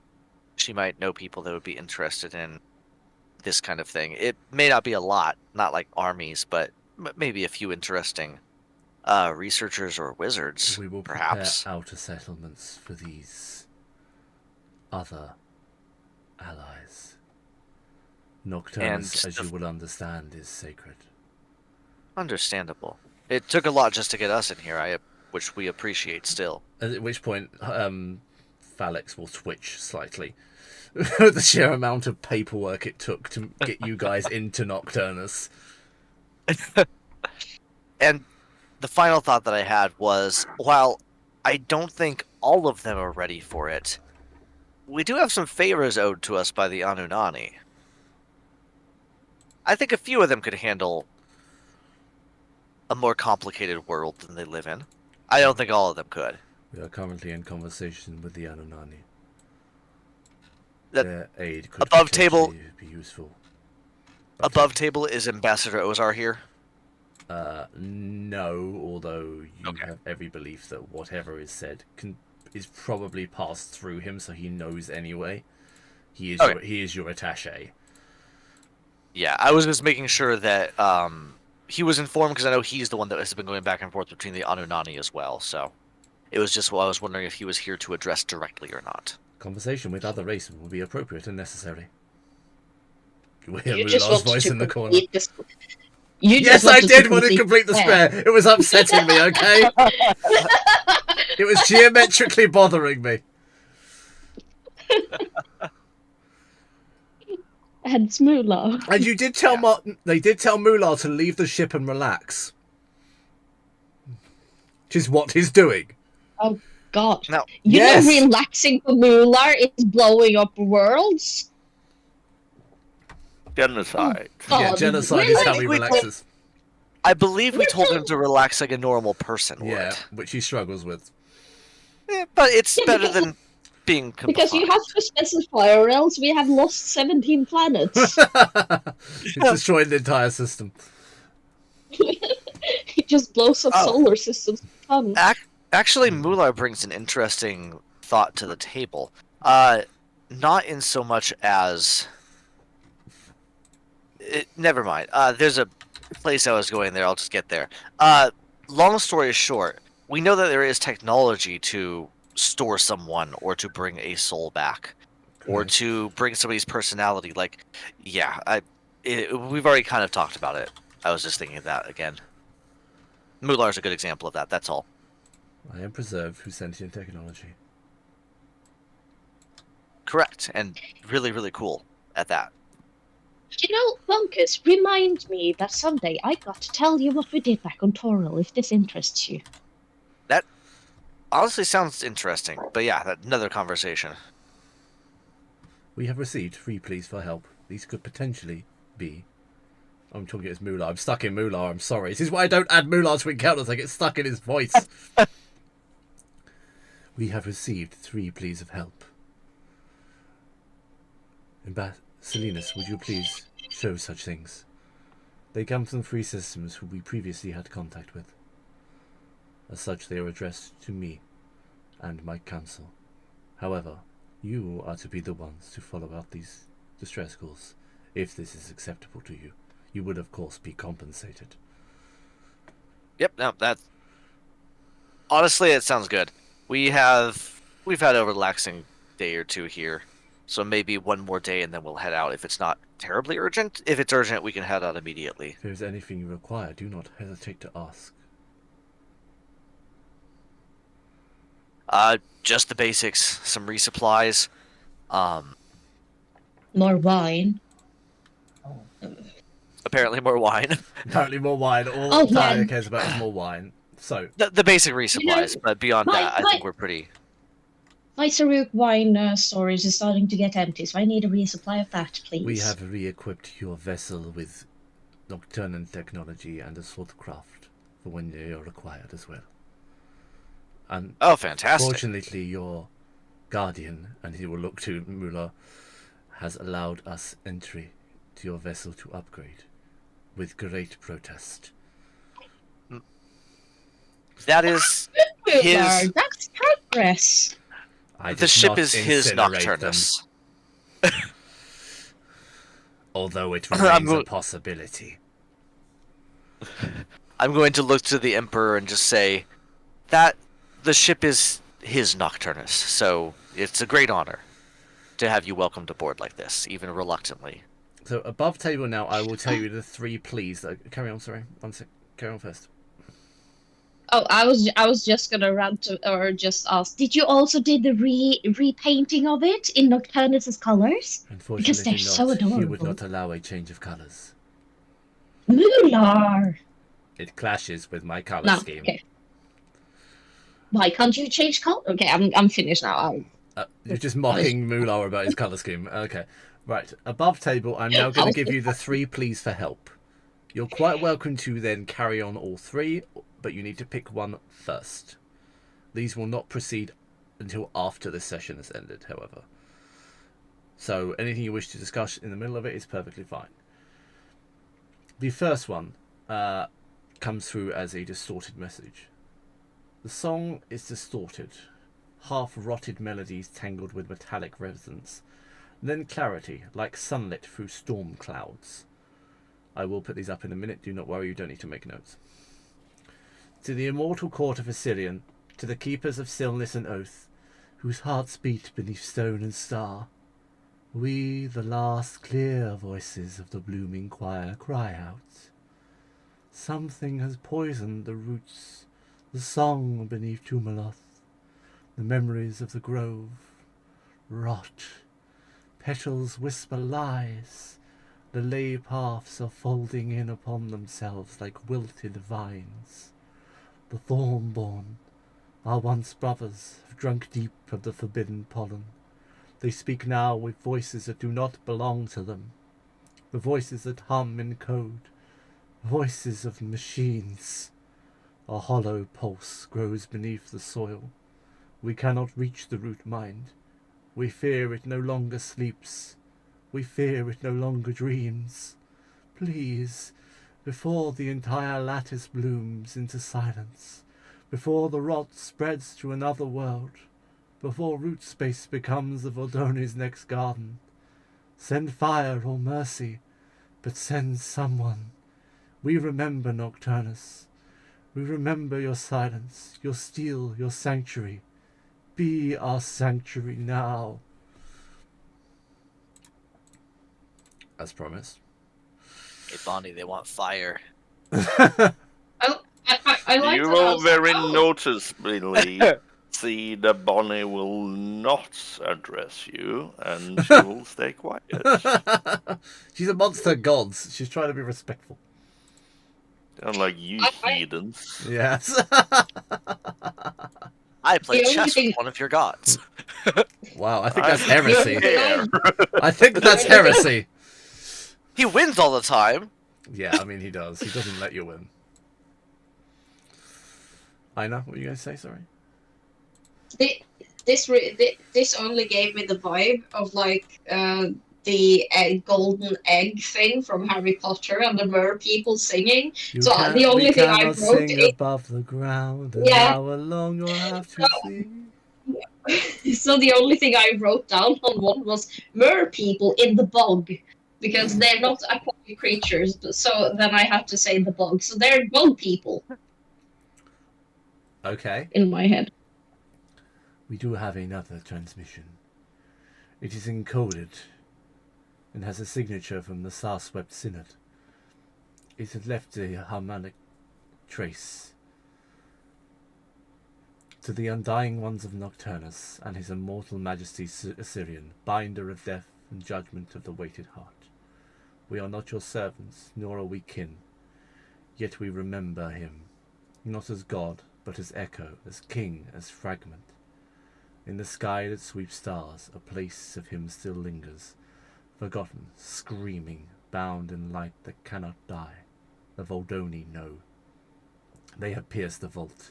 A: She might know people that would be interested in this kind of thing. It may not be a lot, not like armies, but maybe a few interesting researchers or wizards,
B: We will
A: perhaps.
B: prepare outer settlements for these other allies. Nocturnus,
A: And
B: as you will understand, is sacred.
A: Understandable. It took a lot just to get us in here, which we appreciate still.
B: At which point, Phalix will twitch slightly. The sheer amount of paperwork it took to get you guys into Nocturnus.
A: And the final thought that I had was, while I don't think all of them are ready for it, we do have some favors owed to us by the Anunnaki. I think a few of them could handle a more complicated world than they live in. I don't think all of them could.
B: We are currently in conversation with the Anunnaki.
A: That
B: Their aid could
A: above table-
B: potentially be useful.
A: Above table is Ambassador Ozar here.
B: No, although you
A: Okay.
B: have every belief that whatever is said is probably passed through him, so he knows anyway. He is
A: Okay.
B: he is your attaché.
A: Yeah, I was just making sure that he was informed because I know he's the one that has been going back and forth between the Anunnaki as well. So it was just I was wondering if he was here to address directly or not.
B: Conversation with other races will be appropriate and necessary. You will hear
D: You just
B: Mular's
D: wanted
B: voice
D: to
B: in the corner.
D: complete this. You
B: Yes,
D: just
B: I
D: wanted
B: did want to complete the
D: square.
B: square. It was upsetting me, okay? It was geometrically bothering me.
D: And Smoola.
B: And you did tell they did tell Mular to leave the ship and relax. Which is what he's doing.
D: Oh God!
A: Now,
D: You
B: Yes.
D: know, relaxing for Moolar is blowing up worlds.
C: Genocide.
D: God,
B: Yeah, genocide is how he
A: think we
B: relaxes.
A: I believe we told him to relax like a normal person would.
B: Yeah, which he struggles with.
A: But it's
D: Yeah,
A: better
D: because-
A: than being confined.
D: Because you have to specify, or else we have lost 17 planets.
B: He's destroyed the entire system.
D: It just blows up
A: Oh.
D: solar systems.
A: Actually, Mular brings an interesting thought to the table. Not in so much as... never mind. There's a place I was going there. I'll just get there. Long story short, we know that there is technology to store someone or to bring a soul back. Or
B: Correct.
A: to bring somebody's personality. Like, yeah, we've already kind of talked about it. I was just thinking of that again. Mular's a good example of that, that's all.
B: I am preserved through sentient technology.
A: Correct, and really, really cool at that.
D: You know, Bunkus, remind me that someday I got to tell you what we did back on Toril, if this interests you.
A: That honestly sounds interesting, but yeah, another conversation.
B: We have received 3 pleas for help. These could potentially be... I'm talking as Mular. I'm stuck in Mular. I'm sorry. This is why I don't add Mular to encounters. I get stuck in his voice. We have received 3 pleas of help. Salinas, would you please show such things? They come from 3 systems who we previously had contact with. As such, they are addressed to me and my council. However, you are to be the ones to follow out these distress calls. If this is acceptable to you, you would of course be compensated.
A: Yep, no, that... Honestly, it sounds good. We've had a relaxing day or two here, so maybe one more day and then we'll head out if it's not terribly urgent. If it's urgent, we can head out immediately.
B: If there is anything you require, do not hesitate to ask.
A: Just the basics, some resupplies.
D: More wine.
A: Apparently more wine.
B: Apparently more wine. All
D: Oh,
B: Talia
D: yeah.
B: cares about is more wine. So,
A: The basic resupplies, but beyond
D: my-
A: that, I
D: my-
A: think we're pretty.
D: My Saruk wine storage is starting to get empty, so I need a resupply of that, please.
B: we have re-equipped your vessel with nocturnal technology and a sword craft for when they are required as well. And
A: Oh, fantastic.
B: fortunately, your guardian, and he will look to Mullah, has allowed us entry to your vessel to upgrade with great protest.
A: That is
D: Mular,
A: his.
D: that's progress.
B: I
A: The
B: did
A: ship
B: not
A: is his
B: incinerate
A: Nocturnus.
B: them, although it
A: I'm
B: remains a
A: go-
B: possibility.
A: I'm going to look to the Emperor and just say that the ship is his Nocturnus, so it's a great honor to have you welcomed aboard like this, even reluctantly.
B: So above table now, I will tell you the 3 pleas. Carry on, sorry. One sec. Carry on first.
D: Oh, I was just gonna rant or just ask. Did you also did the repainting of it in Nocturnus's colors? Because
B: Unfortunately
D: they're so
B: not. He
D: adorable.
B: would not allow a change of colours.
D: Mular.
B: It clashes with my colour
D: No,
B: scheme.
D: okay. Why can't you change color? Okay, I'm finished now.
B: You're just mocking Mular about his colour scheme. Okay. Right. Above table, I'm now going to give you the 3 pleas for help. You're quite welcome to then carry on all 3, but you need to pick one first. These will not proceed until after this session has ended, however. So anything you wish to discuss in the middle of it is perfectly fine. The first one comes through as a distorted message. The song is distorted, half-rotted melodies tangled with metallic resonance, then clarity, like sunlit through storm clouds. I will put these up in a minute, do not worry, you don't need to make notes. To the immortal court of Assyrian, to the keepers of stillness and oath, whose hearts beat beneath stone and star, we, the last clear voices of the blooming choir, cry out. Something has poisoned the roots, the song beneath Tumaloth, the memories of the grove. Rot. Petals whisper lies. The lay paths are folding in upon themselves like wilted vines. The thornborn, our once brothers, have drunk deep of the forbidden pollen. They speak now with voices that do not belong to them. The voices that hum in code. Voices of machines. A hollow pulse grows beneath the soil. We cannot reach the root mind. We fear it no longer sleeps. We fear it no longer dreams. Please, before the entire lattice blooms into silence, before the rot spreads to another world, before root space becomes the Voldoni's next garden, send fire or mercy, but send someone. We remember Nocturnus. We remember your silence, your steel, your sanctuary. Be our sanctuary now. As promised.
A: Hey, Bonnie, they want fire.
D: I like
C: You
D: that.
C: will very noticeably see that Bonnie will not address you, and she will stay quiet.
B: She's amongst her gods. She's trying to be respectful.
C: Unlike you
D: I-
C: heathens.
B: Yes.
A: I play
D: The only
A: chess
D: thing-
A: with one of your gods.
B: Wow, I think
C: I
B: that's heresy.
C: care.
B: I think that's heresy.
A: He wins all the time.
B: Yeah, I mean, he does. He doesn't let you win. Ina, what were you going to say? Sorry.
D: This only gave me the vibe of like the golden egg thing from Harry Potter and the mer people singing. So the only thing I wrote
B: sing
D: is
B: above the ground, and
D: Yeah.
B: how alone you'll have to sing.
D: so the only thing I wrote down on one was mer people in the bog because they're not aquatic creatures. So then I had to say the bog. So they're bog people
B: Okay.
D: in my head.
B: We do have another transmission. It is encoded and has a signature from the Star-Swept Synod. It had left a harmonic trace. To the undying ones of Nocturnus and his immortal majesty Assyrian, binder of death and judgment of the weighted heart. We are not your servants, nor are we kin, yet we remember him, not as god, but as echo, as king, as fragment. In the sky that sweeps stars, a place of him still lingers, forgotten, screaming, bound in light that cannot die. The Voldoni know. They have pierced the vault.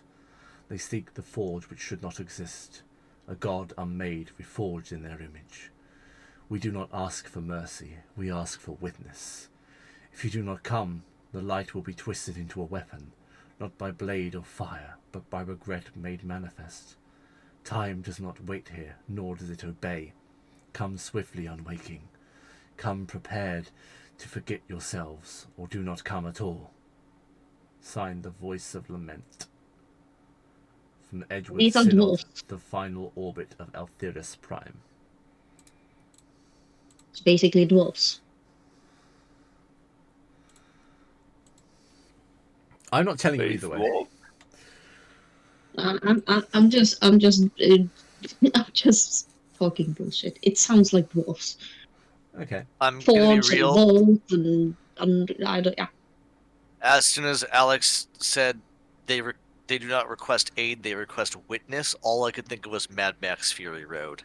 B: They seek the forge which should not exist, a god unmade, reforged in their image. We do not ask for mercy, we ask for witness. If you do not come, the light will be twisted into a weapon, not by blade or fire, but by regret made manifest. Time does not wait here, nor does it obey. Come swiftly unwaking. Come prepared to forget yourselves, or do not come at all. Signed, the Voice of Lament. From Edgewood
D: These are
B: Synod,
D: dwarfs.
B: the final orbit of Althyrus Prime.
D: It's basically dwarfs.
B: I'm not telling you
C: They
B: either way.
C: swap.
D: I'm just I'm just talking bullshit. It sounds like dwarfs.
B: Okay.
A: I'm gonna be
D: Forge and
A: real.
D: vault and I don't. Yeah.
A: As soon as Alex said they do not request aid, they request witness, all I could think of was Mad Max Fury Road.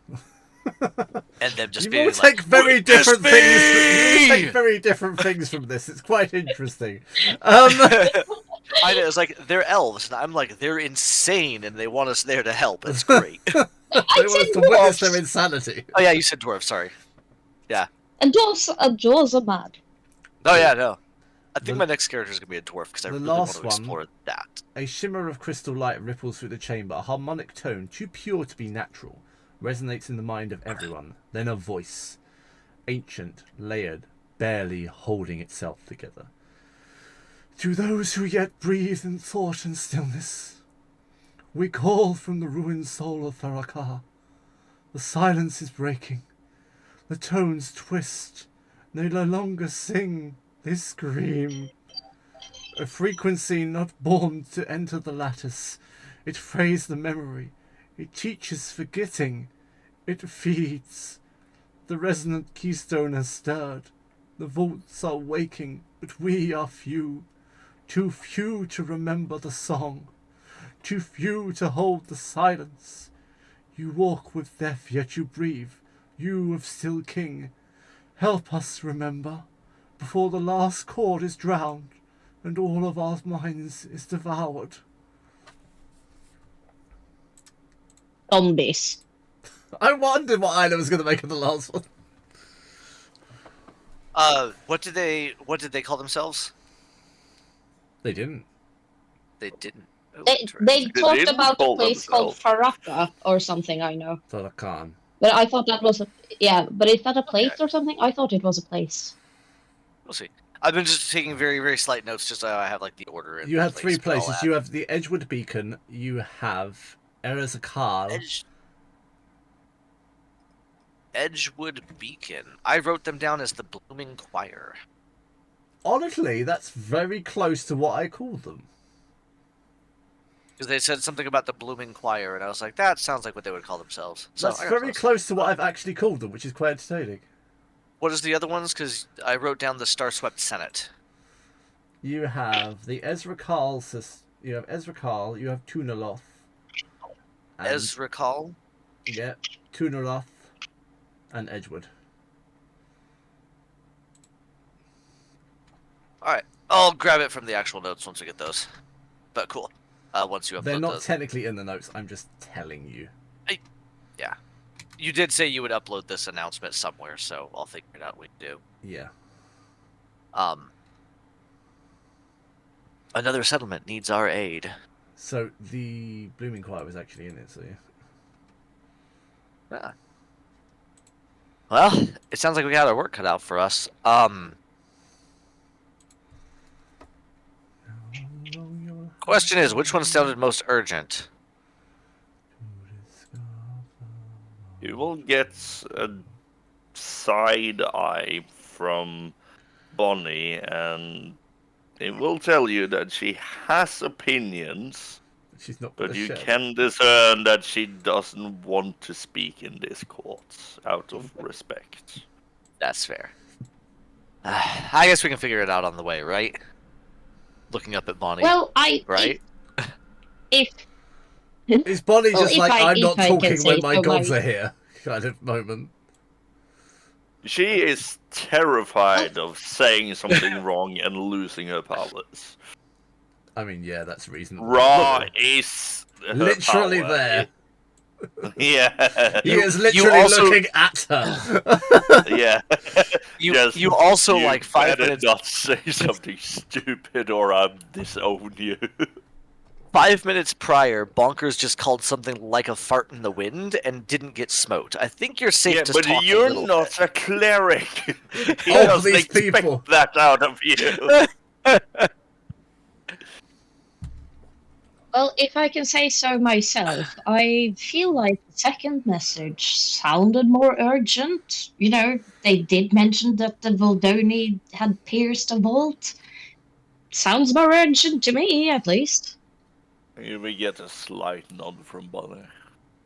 A: And them just
B: You
A: being
B: all
A: like,
B: take very
A: "Witness
B: different things. You all
A: me!"
B: take very different things from this. It's quite interesting.
A: I know, it's like, they're elves, and I'm like, they're insane, and they want us there to help. It's great.
B: They want us to witness their insanity.
A: Oh yeah, you said dwarf, sorry.
D: And dwarves are mad.
A: Oh yeah, no. I think
B: The-
A: my next character is going to be a dwarf, because I
B: the
A: really want
B: last
A: to
B: one-
A: explore that.
B: A shimmer of crystal light ripples through the chamber. A harmonic tone, too pure to be natural, resonates in the mind of everyone. Then a voice. Ancient, layered, barely holding itself together. To those who yet breathe in thought and stillness, we call from the ruined soul of Tharakar. The silence is breaking. The tones twist. They no longer sing, they scream. A frequency not born to enter the lattice. It frays the memory. It teaches forgetting. It feeds. The resonant keystone has stirred. The vaults are waking, but we are few. Too few to remember the song. Too few to hold the silence. You walk with death, yet you breathe. You of still king. Help us remember, before the last chord is drowned, and all of our minds is devoured.
D: Zombies.
B: I wondered what Isla was going to make of the last one.
A: What did they call themselves?
B: They didn't.
A: They didn't. Oh,
D: They
A: interesting.
D: talked
C: didn't
D: about a
C: call
D: place called
C: themselves.
D: Faraka or something. I know,
B: Thalakan.
D: but I thought that was But is that a place
A: Okay.
D: or something? I thought it was a place.
A: We'll see. I've been just taking very, very slight notes, just so I have like the order. In
B: You have three
A: place, but I'll
B: places.
A: add-
B: You have the Edgewood Beacon. You have Erazakal.
A: Edgewood Beacon. I wrote them down as the Blooming Choir.
B: Honestly, that's very close to what I called them.
A: Because they said something about the Blooming Choir, and I was like, that sounds like what they would call themselves. So
B: That's
A: I got
B: very close to what I've actually called them, which is quite entertaining.
A: What is the other ones? Because I wrote down the Starswept Senate.
B: You have the Ezra Carl. You have Ezra Carl. You have Tunaloth. and-
A: Ezra Call?
B: Yeah, Tunaloth and Edgewood.
A: Alright. I'll grab it from the actual notes once we get those. But cool. Once you upload
B: They're not
A: those.
B: technically in the notes. I'm just telling you.
A: You did say you would upload this announcement somewhere, so I'll figure it out what we do.
B: Yeah.
A: Another settlement needs our aid.
B: So the Blooming Choir was actually in it. So yeah.
A: Yeah. Well, it sounds like we got our work cut out for us. Question is, which one sounded most urgent?
C: You will get a side eye from Bonnie, and it will tell you that she has opinions.
B: She's not
C: But
B: gonna
C: you
B: share.
C: can discern that she doesn't want to speak in this court out of respect.
A: That's fair. I guess we can figure it out on the way, right? Looking up at Bonnie,
D: Well,
A: right?
D: if
B: Is Bonnie
D: Well,
B: just
D: if
B: like,
D: I-
B: I'm
D: if
B: not
D: I can
B: talking
D: say
B: when my
D: so
B: gods
D: my-
B: are here kind of moment?
C: She is terrified of saying something wrong and losing her powers.
B: I mean, yeah, that's reasonable.
C: Ra is her
B: Literally
C: power.
B: there.
C: Yeah.
B: He
A: You-
B: is
A: you
B: literally
A: also-
B: looking at her.
C: Yeah.
A: You also
C: you
A: like 5
C: better
A: minutes.
C: not say something stupid or I'll disown you.
A: 5 minutes prior, Bonkers just called something like a fart in the wind and didn't get smoked. I think you're safe
C: Yeah,
A: to
C: but
A: talk a
C: you're
A: little
C: not a cleric. He
B: Oh,
C: doesn't
B: these
C: expect
B: people.
C: that out of you.
D: Well, if I can say so myself, I feel like the second message sounded more urgent. You know, they did mention that the Voldoni had pierced a vault. Sounds more urgent to me, at least.
C: You will get a slight nod from Bonnie.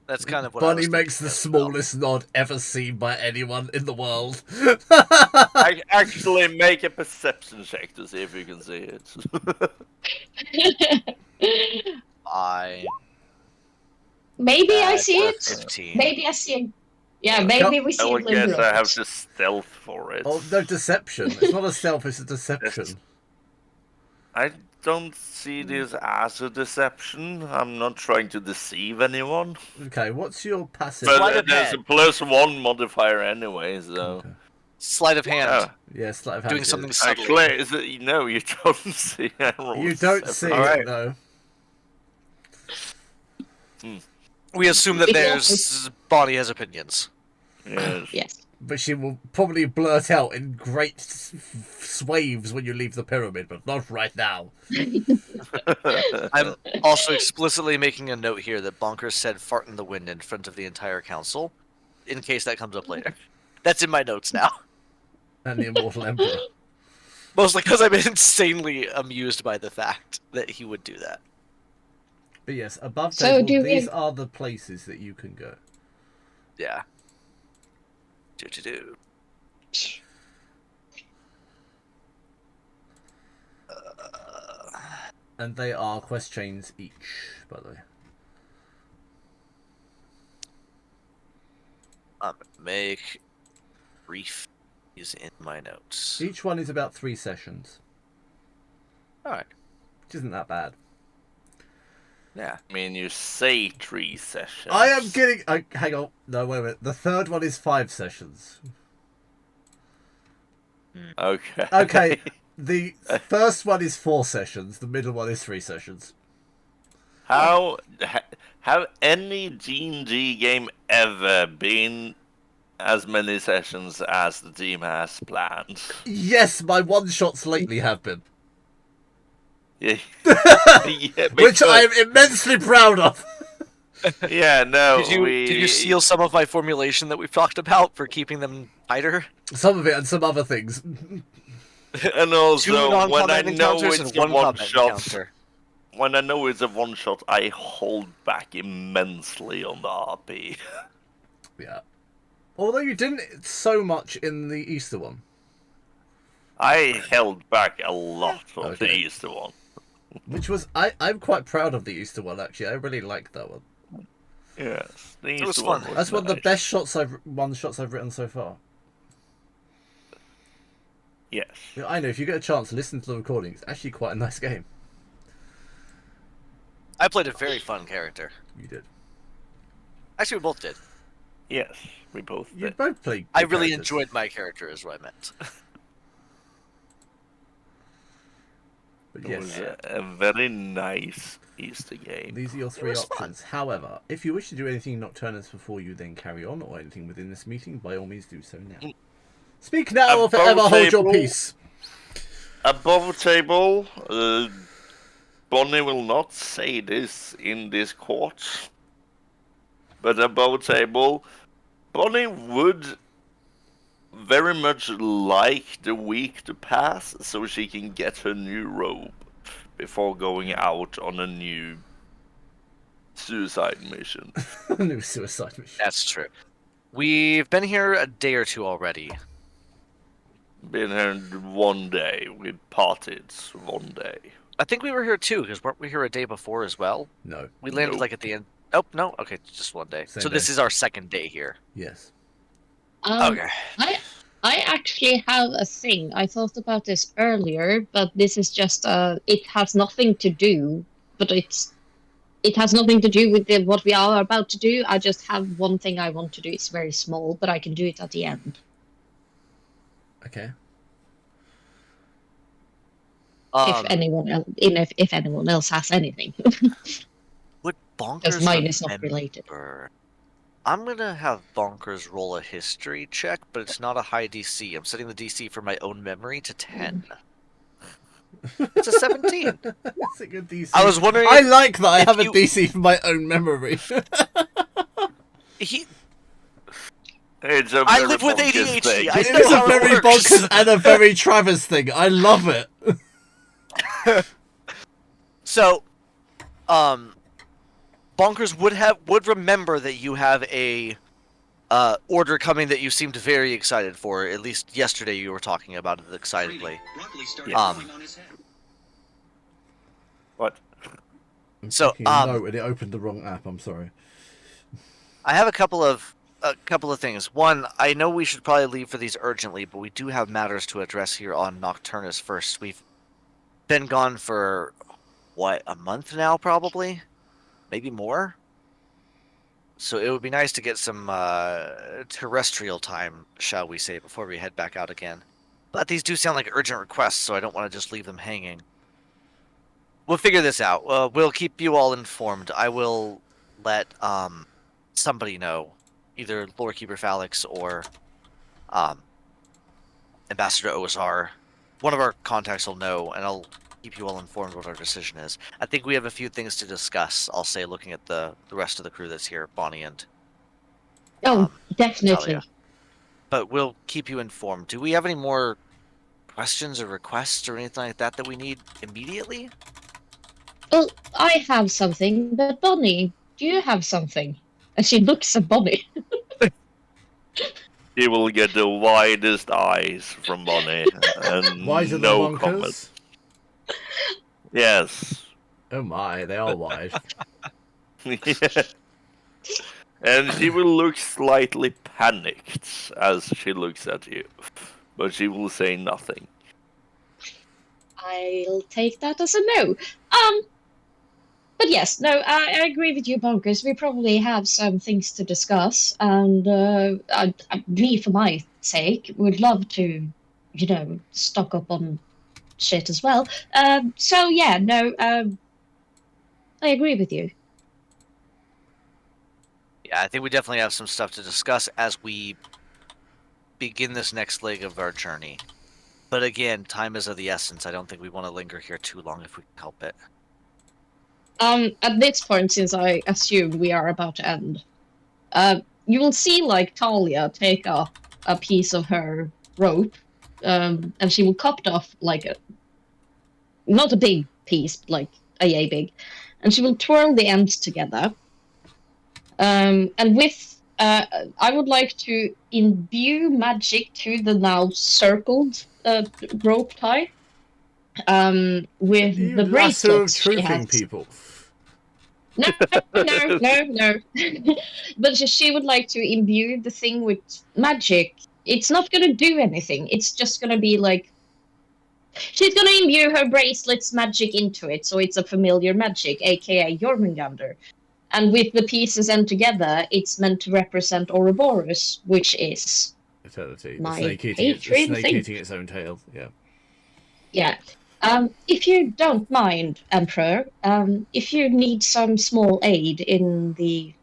A: That's kind of what I
B: Bonnie
A: was
B: makes
A: thinking
B: the
A: as well.
B: smallest nod ever seen by anyone in the world.
C: I actually make a perception check to see if you can see it.
D: Maybe I see it.
A: 15.
D: Maybe I see it. Yeah,
C: Uh,
D: maybe we
C: I
D: see
C: would
D: it
C: guess
D: later.
C: I have to stealth for it.
B: Oh, no, deception. It's not a stealth, it's a deception.
C: I don't see this as a deception. I'm not trying to deceive anyone.
B: Okay, what's your passive?
C: But
A: Sleight of
C: there's
A: hand.
C: a +1 modifier anyway, so.
B: Okay.
A: Sleight of hand.
C: Yeah.
B: Yeah, sleight of hand.
A: Doing
B: is-
A: something subtly.
C: Actually, is it, no, you don't see. I rolled
B: You don't
C: 7.
B: see
C: Alright.
B: it, no.
A: We assume that
D: We
A: there's Bonnie has opinions.
C: Yes.
D: Yes.
B: But she will probably blurt out in great swaves when you leave the pyramid, but not right now.
A: I'm also explicitly making a note here that Bonkers said fart in the wind in front of the entire council, in case that comes up later. That's in my notes now.
B: And the Immortal Emperor.
A: Mostly because I'm insanely amused by the fact that he would do that.
B: But yes, above
D: So
B: table,
D: do we-
B: these are the places that you can go.
A: Yeah. Do.
B: And they are quest chains each, by the way.
A: I'm gonna make brief is in my notes.
B: Each one is about 3 sessions,
A: Alright.
B: which isn't that bad.
A: Yeah.
C: I mean, you say 3 sessions.
B: I am getting... hang on. No, wait a minute. The third one is 5 sessions.
C: Okay.
B: Okay, the first one is 4 sessions. The middle one is 3 sessions.
C: Have any D&D game ever been as many sessions as the team has planned?
B: Yes, my one-shots lately have been.
C: Yeah. Yeah,
B: Which I
C: because-
B: am immensely proud of.
C: Yeah, no,
A: Did you steal some of my formulation that we've talked about for keeping them tighter?
B: Some of it and some other things.
C: And
A: 2
C: also, when I
A: non-combat
C: know
A: encounters
C: it's
A: and
C: a
A: 1 combat
C: one-shot,
A: encounter.
C: when I know it's a one-shot, I hold back immensely on the RP.
B: Yeah. Although you didn't so much in the Easter one.
C: I held back a lot on the
B: Okay.
C: Easter one.
B: Which was... I'm quite proud of the Easter one, actually. I really liked that one.
C: Yes, the
A: It was
C: Easter one
A: fun.
B: That's one of the
C: nice.
B: best one-shots I've written so far.
C: Yes.
B: Yeah, I know, if you get a chance, listen to the recording. It's actually quite a nice game.
A: I played a very fun character.
B: You did.
A: Actually, we both did.
C: Yes, we both
B: You
C: did.
B: both played
A: I
B: good
A: really
B: characters.
A: enjoyed my character, is what I meant.
B: But
C: It
B: yes,
C: was a very nice Easter game.
B: these are your 3
A: was fun.
B: options. However, if you wish to do anything Nocturnus before you then carry on, or anything within this meeting, by all means do so now. Speak now or
C: Above
B: forever hold your
C: table.
B: peace.
C: Above table, Bonnie will not say this in this court, but above table, Bonnie would very much like the week to pass so she can get her new robe before going out on a new suicide mission.
B: New suicide mission.
A: That's true. We've been here a day or two already.
C: Been here 1 day. We partied 1 day.
A: I think we were here too, because weren't we here a day before as well?
B: No.
A: We landed
C: Nope.
A: like at the end. Oh, no? Okay, just 1 day.
B: Same
A: So this
B: day.
A: is our second day here.
B: Yes.
A: Okay.
D: I actually have a thing. I thought about this earlier, but this is just it has nothing to do, but it has nothing to do with what we are about to do. I just have one thing I want to do. It's very small, but I can do it at the end.
B: Okay.
D: If anyone else has anything,
A: Would Bonkers
D: because mine is not related.
A: remember? I'm gonna have Bonkers roll a history check, but it's not a high DC. I'm setting the DC for my own memory to 10. It's a 17.
B: That's a good DC.
A: I was wondering.
B: I like that I
A: if
B: have a
A: you-
B: DC for my own memory.
A: He,
C: It's a
A: I
C: very
A: live with
C: bonkers
A: ADHD.
C: thing.
A: I
B: It
A: know
B: is a
A: how it
B: very
A: works.
B: bonkers and a very Travis thing. I love it.
A: So, Bonkers would remember that you have a order coming that you seemed very excited for. At least yesterday you were talking about it excitedly.
C: What?
B: I'm
A: So,
B: taking a note and it opened the wrong app. I'm sorry.
A: I have a couple of things. One, I know we should probably leave for these urgently, but we do have matters to address here on Nocturnus first. We've been gone for what, a month now, probably, maybe more. So it would be nice to get some terrestrial time, shall we say, before we head back out again. But these do sound like urgent requests, so I don't want to just leave them hanging. We'll figure this out. We'll keep you all informed. I will let somebody know, either Lorekeeper Phalix or Ambassador OSR. One of our contacts will know, and I'll keep you all informed what our decision is. I think we have a few things to discuss, I'll say, looking at the rest of the crew that's here, Bonnie and...
D: Oh, definitely.
A: Talia. But we'll keep you informed. Do we have any more questions or requests or anything like that that we need immediately?
D: Well, I have something, but Bonnie, do you have something? And she looks at Bonnie.
C: He will get the widest eyes from Bonnie, and
B: Wiser
C: no
B: than
C: comment.
B: Wonkers?
C: Yes.
B: Oh my, they are wide.
C: And she will look slightly panicked as she looks at you, but she will say nothing.
D: I'll take that as a no. But yes, no, I agree with you, Bonkers. We probably have some things to discuss, and me, for my sake, would love to, stock up on shit as well. So yeah, no, I agree with you.
A: Yeah, I think we definitely have some stuff to discuss as we begin this next leg of our journey. But again, time is of the essence. I don't think we want to linger here too long if we can help it.
D: At this point, since I assume we are about to end, you will see, Talia take a piece of her rope, and she will cut off, not a big piece, like a yay big, and she will twirl the ends together. And with, I would like to imbue magic to the now circled rope tie, with
B: You
D: the
B: lasso of
D: bracelets she
B: truthing
D: has.
B: people.
D: No. But she would like to imbue the thing with magic. It's not going to do anything. It's just going to be she's going to imbue her bracelet's magic into it, so it's a familiar magic, aka Jormungandr. And with the pieces end together, it's meant to represent Ouroboros, which is...
B: Eternity. The
D: My
B: snake
D: patron thing.
B: eating its own tail. Yeah.
D: Yeah. If you don't mind, Emperor, if you need some small aid in the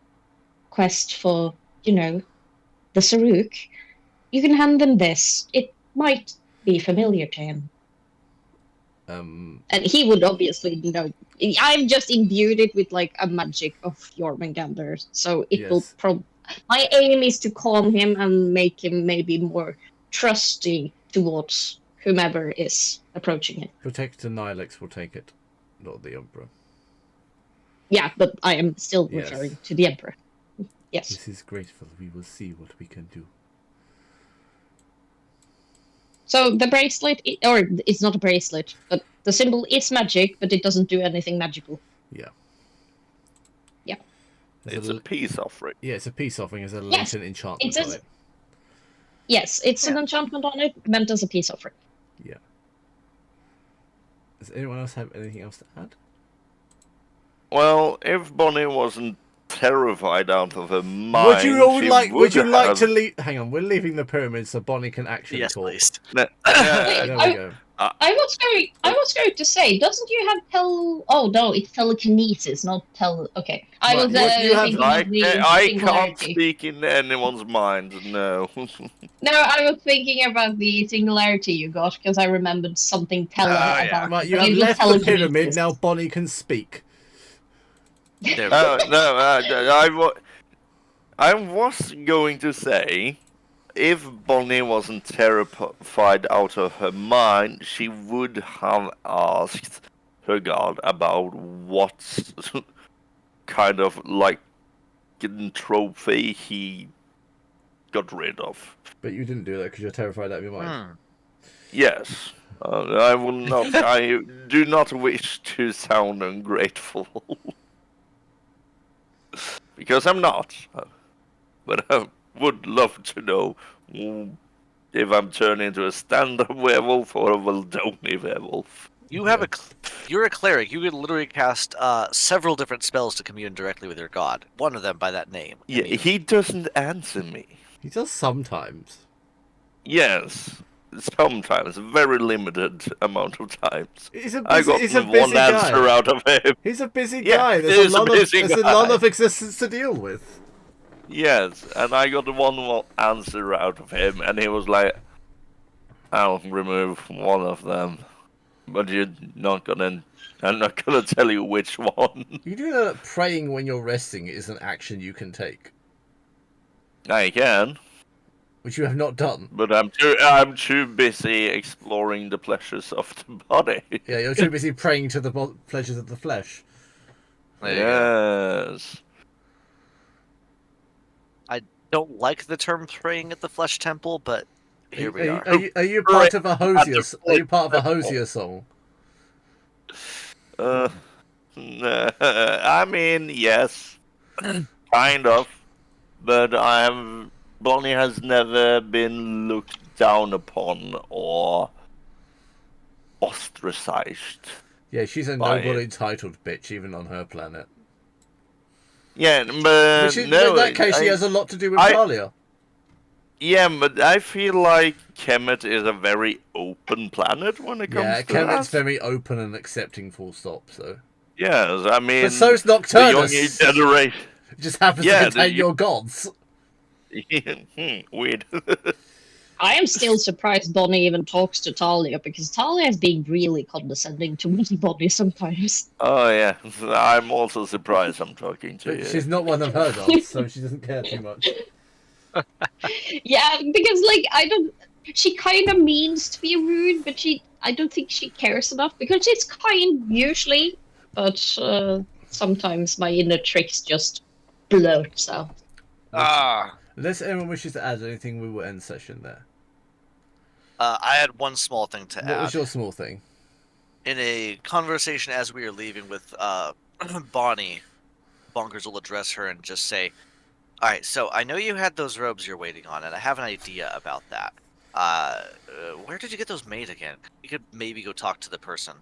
D: quest for, the Saruk, you can hand him this. It might be familiar to him. And he would obviously know. I've just imbued it with, a magic of Jormungandr, so it will
B: Yes.
D: My aim is to calm him and make him maybe more trusty towards whomever is approaching it.
B: Protector Nihilix will take it, not the Emperor.
D: Yeah, but I am still
B: Yes.
D: referring to the Emperor. Yes.
B: This is grateful. We will see what we can do.
D: So the bracelet, or it's not a bracelet, but the symbol is magic, but it doesn't do anything magical.
B: Yeah.
D: Yeah.
C: It's a peace offering.
B: Yeah, it's a peace offering as a
D: Yes,
B: latent enchantment
D: it
B: on
D: is.
B: it.
D: Yes, it's an enchantment on it, meant as a peace offering.
B: Yeah. Does anyone else have anything else to add?
C: Well, if Bonnie wasn't terrified out of her mind,
B: Would you like
C: have...
B: to leave? Hang on, we're leaving the pyramid so Bonnie can actually
A: Yes,
B: talk.
A: please.
C: No,
B: There we go.
D: I was going to say, doesn't you have Oh no, it's telekinesis, not Okay, I was
B: you have-
D: thinking of the
C: I can't
D: singularity.
C: speak in anyone's mind, no.
D: No, I was thinking about the singularity you got because I remembered something
A: yeah.
D: about.
B: Right, you
D: but
B: have
D: use
B: left the
D: telekinesis.
B: pyramid, now Bonnie can speak.
A: There we go.
C: No, I was going to say, if Bonnie wasn't terrified out of her mind, she would have asked her god about what kind of, like, trophy he got rid of.
B: But you didn't do that because you're terrified out of your mind.
C: Yes. I will not. I do not wish to sound ungrateful. Because I'm not. But I would love to know if I'm turned into a standard werewolf or a Valdoni werewolf.
A: You're a cleric. You could literally cast several different spells to commune directly with your god. One of them by that name.
C: Yeah, he doesn't answer me.
B: He does sometimes.
C: Yes, sometimes, very limited amount of times.
B: He's a
C: I
B: busy,
C: got
B: he's a
C: one
B: busy
C: answer
B: guy.
C: out of him.
B: He's a busy
C: Yeah,
B: guy.
C: he
B: There's
C: is
B: a
C: a
B: lot
C: busy
B: of there's a
C: guy.
B: lot of existence to deal with.
C: Yes, and I got one answer out of him, and he was like, "I'll remove one of them, but I'm not gonna tell you which one."
B: You do know that praying when you're resting is an action you can take,
C: I can,
B: which you have not done.
C: but I'm too busy exploring the pleasures of the body.
B: Yeah, you're too busy praying to the pleasures of the flesh.
A: There you go.
C: Yes.
A: Don't like the term praying at the flesh temple, but here we are.
B: Are you part of a Hosier? Are you part of a Hosier song?
C: I mean, yes, kind of, but Bonnie has never been looked down upon or ostracized.
B: Yeah, she's a
C: By
B: noble
C: it.
B: entitled bitch, even on her planet.
C: Yeah, but
B: Which in
C: no,
B: that case, she has a lot to do with Talia.
C: Yeah, but I feel like Kemet is a very open planet when it comes
B: Yeah,
C: to
B: Kemet's
C: that.
B: very open and accepting, full stop, so.
C: Yes, I mean...
B: But so's
C: the
B: Nocturnus!
C: young generation...
B: It just happens
C: Yeah,
B: to contain your gods.
C: Weird.
D: I am still surprised Bonnie even talks to Talia because Talia is being really condescending to Bonnie sometimes.
C: Oh, yeah. I'm also surprised I'm talking to
B: But
C: you.
B: she's not one of her gods, so she doesn't care too much.
D: Yeah, because she kind of means to be rude, but I don't think she cares enough because she's kind usually, but sometimes my inner tricks just blurt out.
B: Unless anyone wishes to add anything, we will end session there.
A: I had one small thing to add.
B: What was your small thing?
A: In a conversation as we were leaving with Bonnie, Bonkers will address her and just say, "Alright, so I know you had those robes you're waiting on, and I have an idea about that. Where did you get those made again? You could maybe go talk to the person.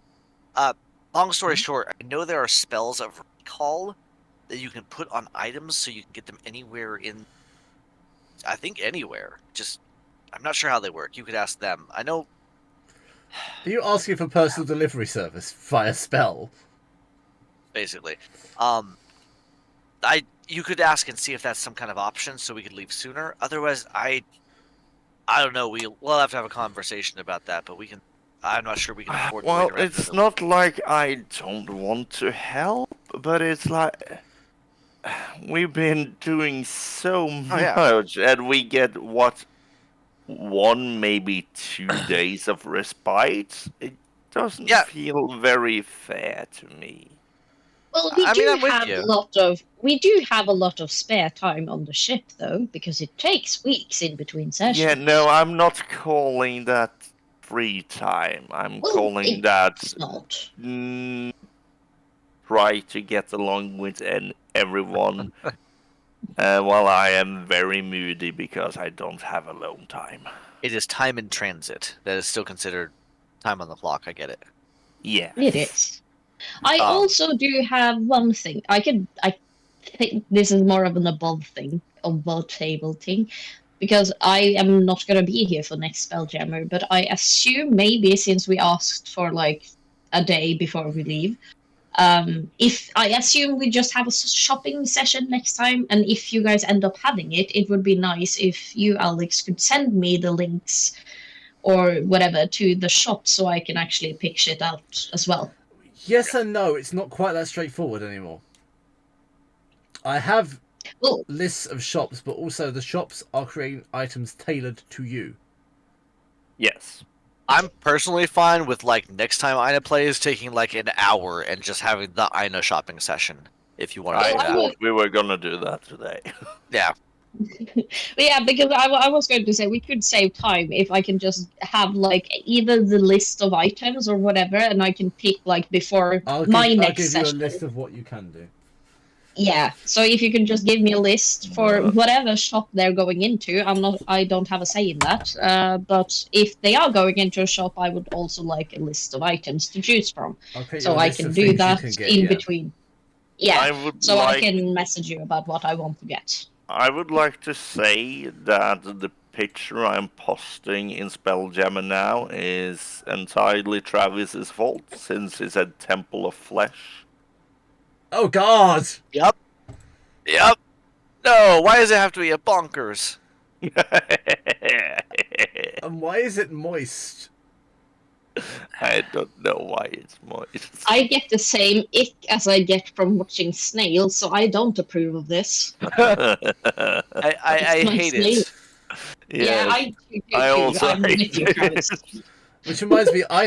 A: Long story short, I know there are spells of recall that you can put on items so you can get them anywhere in... I think anywhere. Just, I'm not sure how they work. You could ask them. I know...
B: Are you asking for personal delivery service via spell?
A: Basically. You could ask and see if that's some kind of option so we could leave sooner. Otherwise, I don't know. We'll have to have a conversation about that, but I'm not sure we can afford to wait
C: Well,
A: around
C: it's not like I don't want to help, but it's like... We've been doing so much, and we get, 1, maybe 2 days of respite? It doesn't feel very fair to me.
D: Well, we
A: I mean,
D: do
A: I'm with
D: have
A: you.
D: we do have a lot of spare time on the ship though, because it takes weeks in between sessions.
C: Yeah, no, I'm not calling that free time. I'm
D: Well,
C: calling that
D: it's not.
C: try to get along with everyone. While I am very moody because I don't have alone time.
A: It is time in transit that is still considered time on the clock. I get it.
C: Yeah.
D: It is. I
A: Um,
D: also do have one thing. I think this is more of an above table thing, because I am not gonna be here for next Spelljammer, but I assume maybe since we asked for like a day before we leave, if I assume we just have a shopping session next time, and if you guys end up having it, it would be nice if you, Alex, could send me the links or whatever to the shop so I can actually pick shit out as well.
B: Yes and no. It's not quite that straightforward anymore. I have
D: Well,
B: lists of shops, but also the shops are creating items tailored to you.
C: Yes.
A: I'm personally fine with like next time Ina plays taking like an hour and just having the Ina shopping session. If you want to
C: I
A: do that.
C: thought we were gonna do that today.
A: Yeah.
D: yeah, because I was going to say we could save time if I can just have like either the list of items or whatever, and I can pick like before
B: I'll
D: next
B: give
D: session.
B: you a list of what you can do.
D: Yeah, so if you can just give me a list for whatever shop they're going into, I don't have a say in that. But if they are going into a shop, I would also like a list of items to choose from, so I can do that in between. Yeah, so I can message you about what I want to get.
C: I would like to say that the picture I'm posting in Spelljammer now is entirely Travis's fault, since he said Temple of Flesh.
B: Oh God!
A: Yep. Yep. No, why does it have to be a bonkers?
B: And why is it moist?
C: I don't know why it's moist.
D: I get the same ick as I get from watching snails, so I don't approve of this.
A: I hate it.
D: Yeah, I do too.
C: I also
D: I'm with
C: hate
D: you, Travis.
B: Which reminds me, I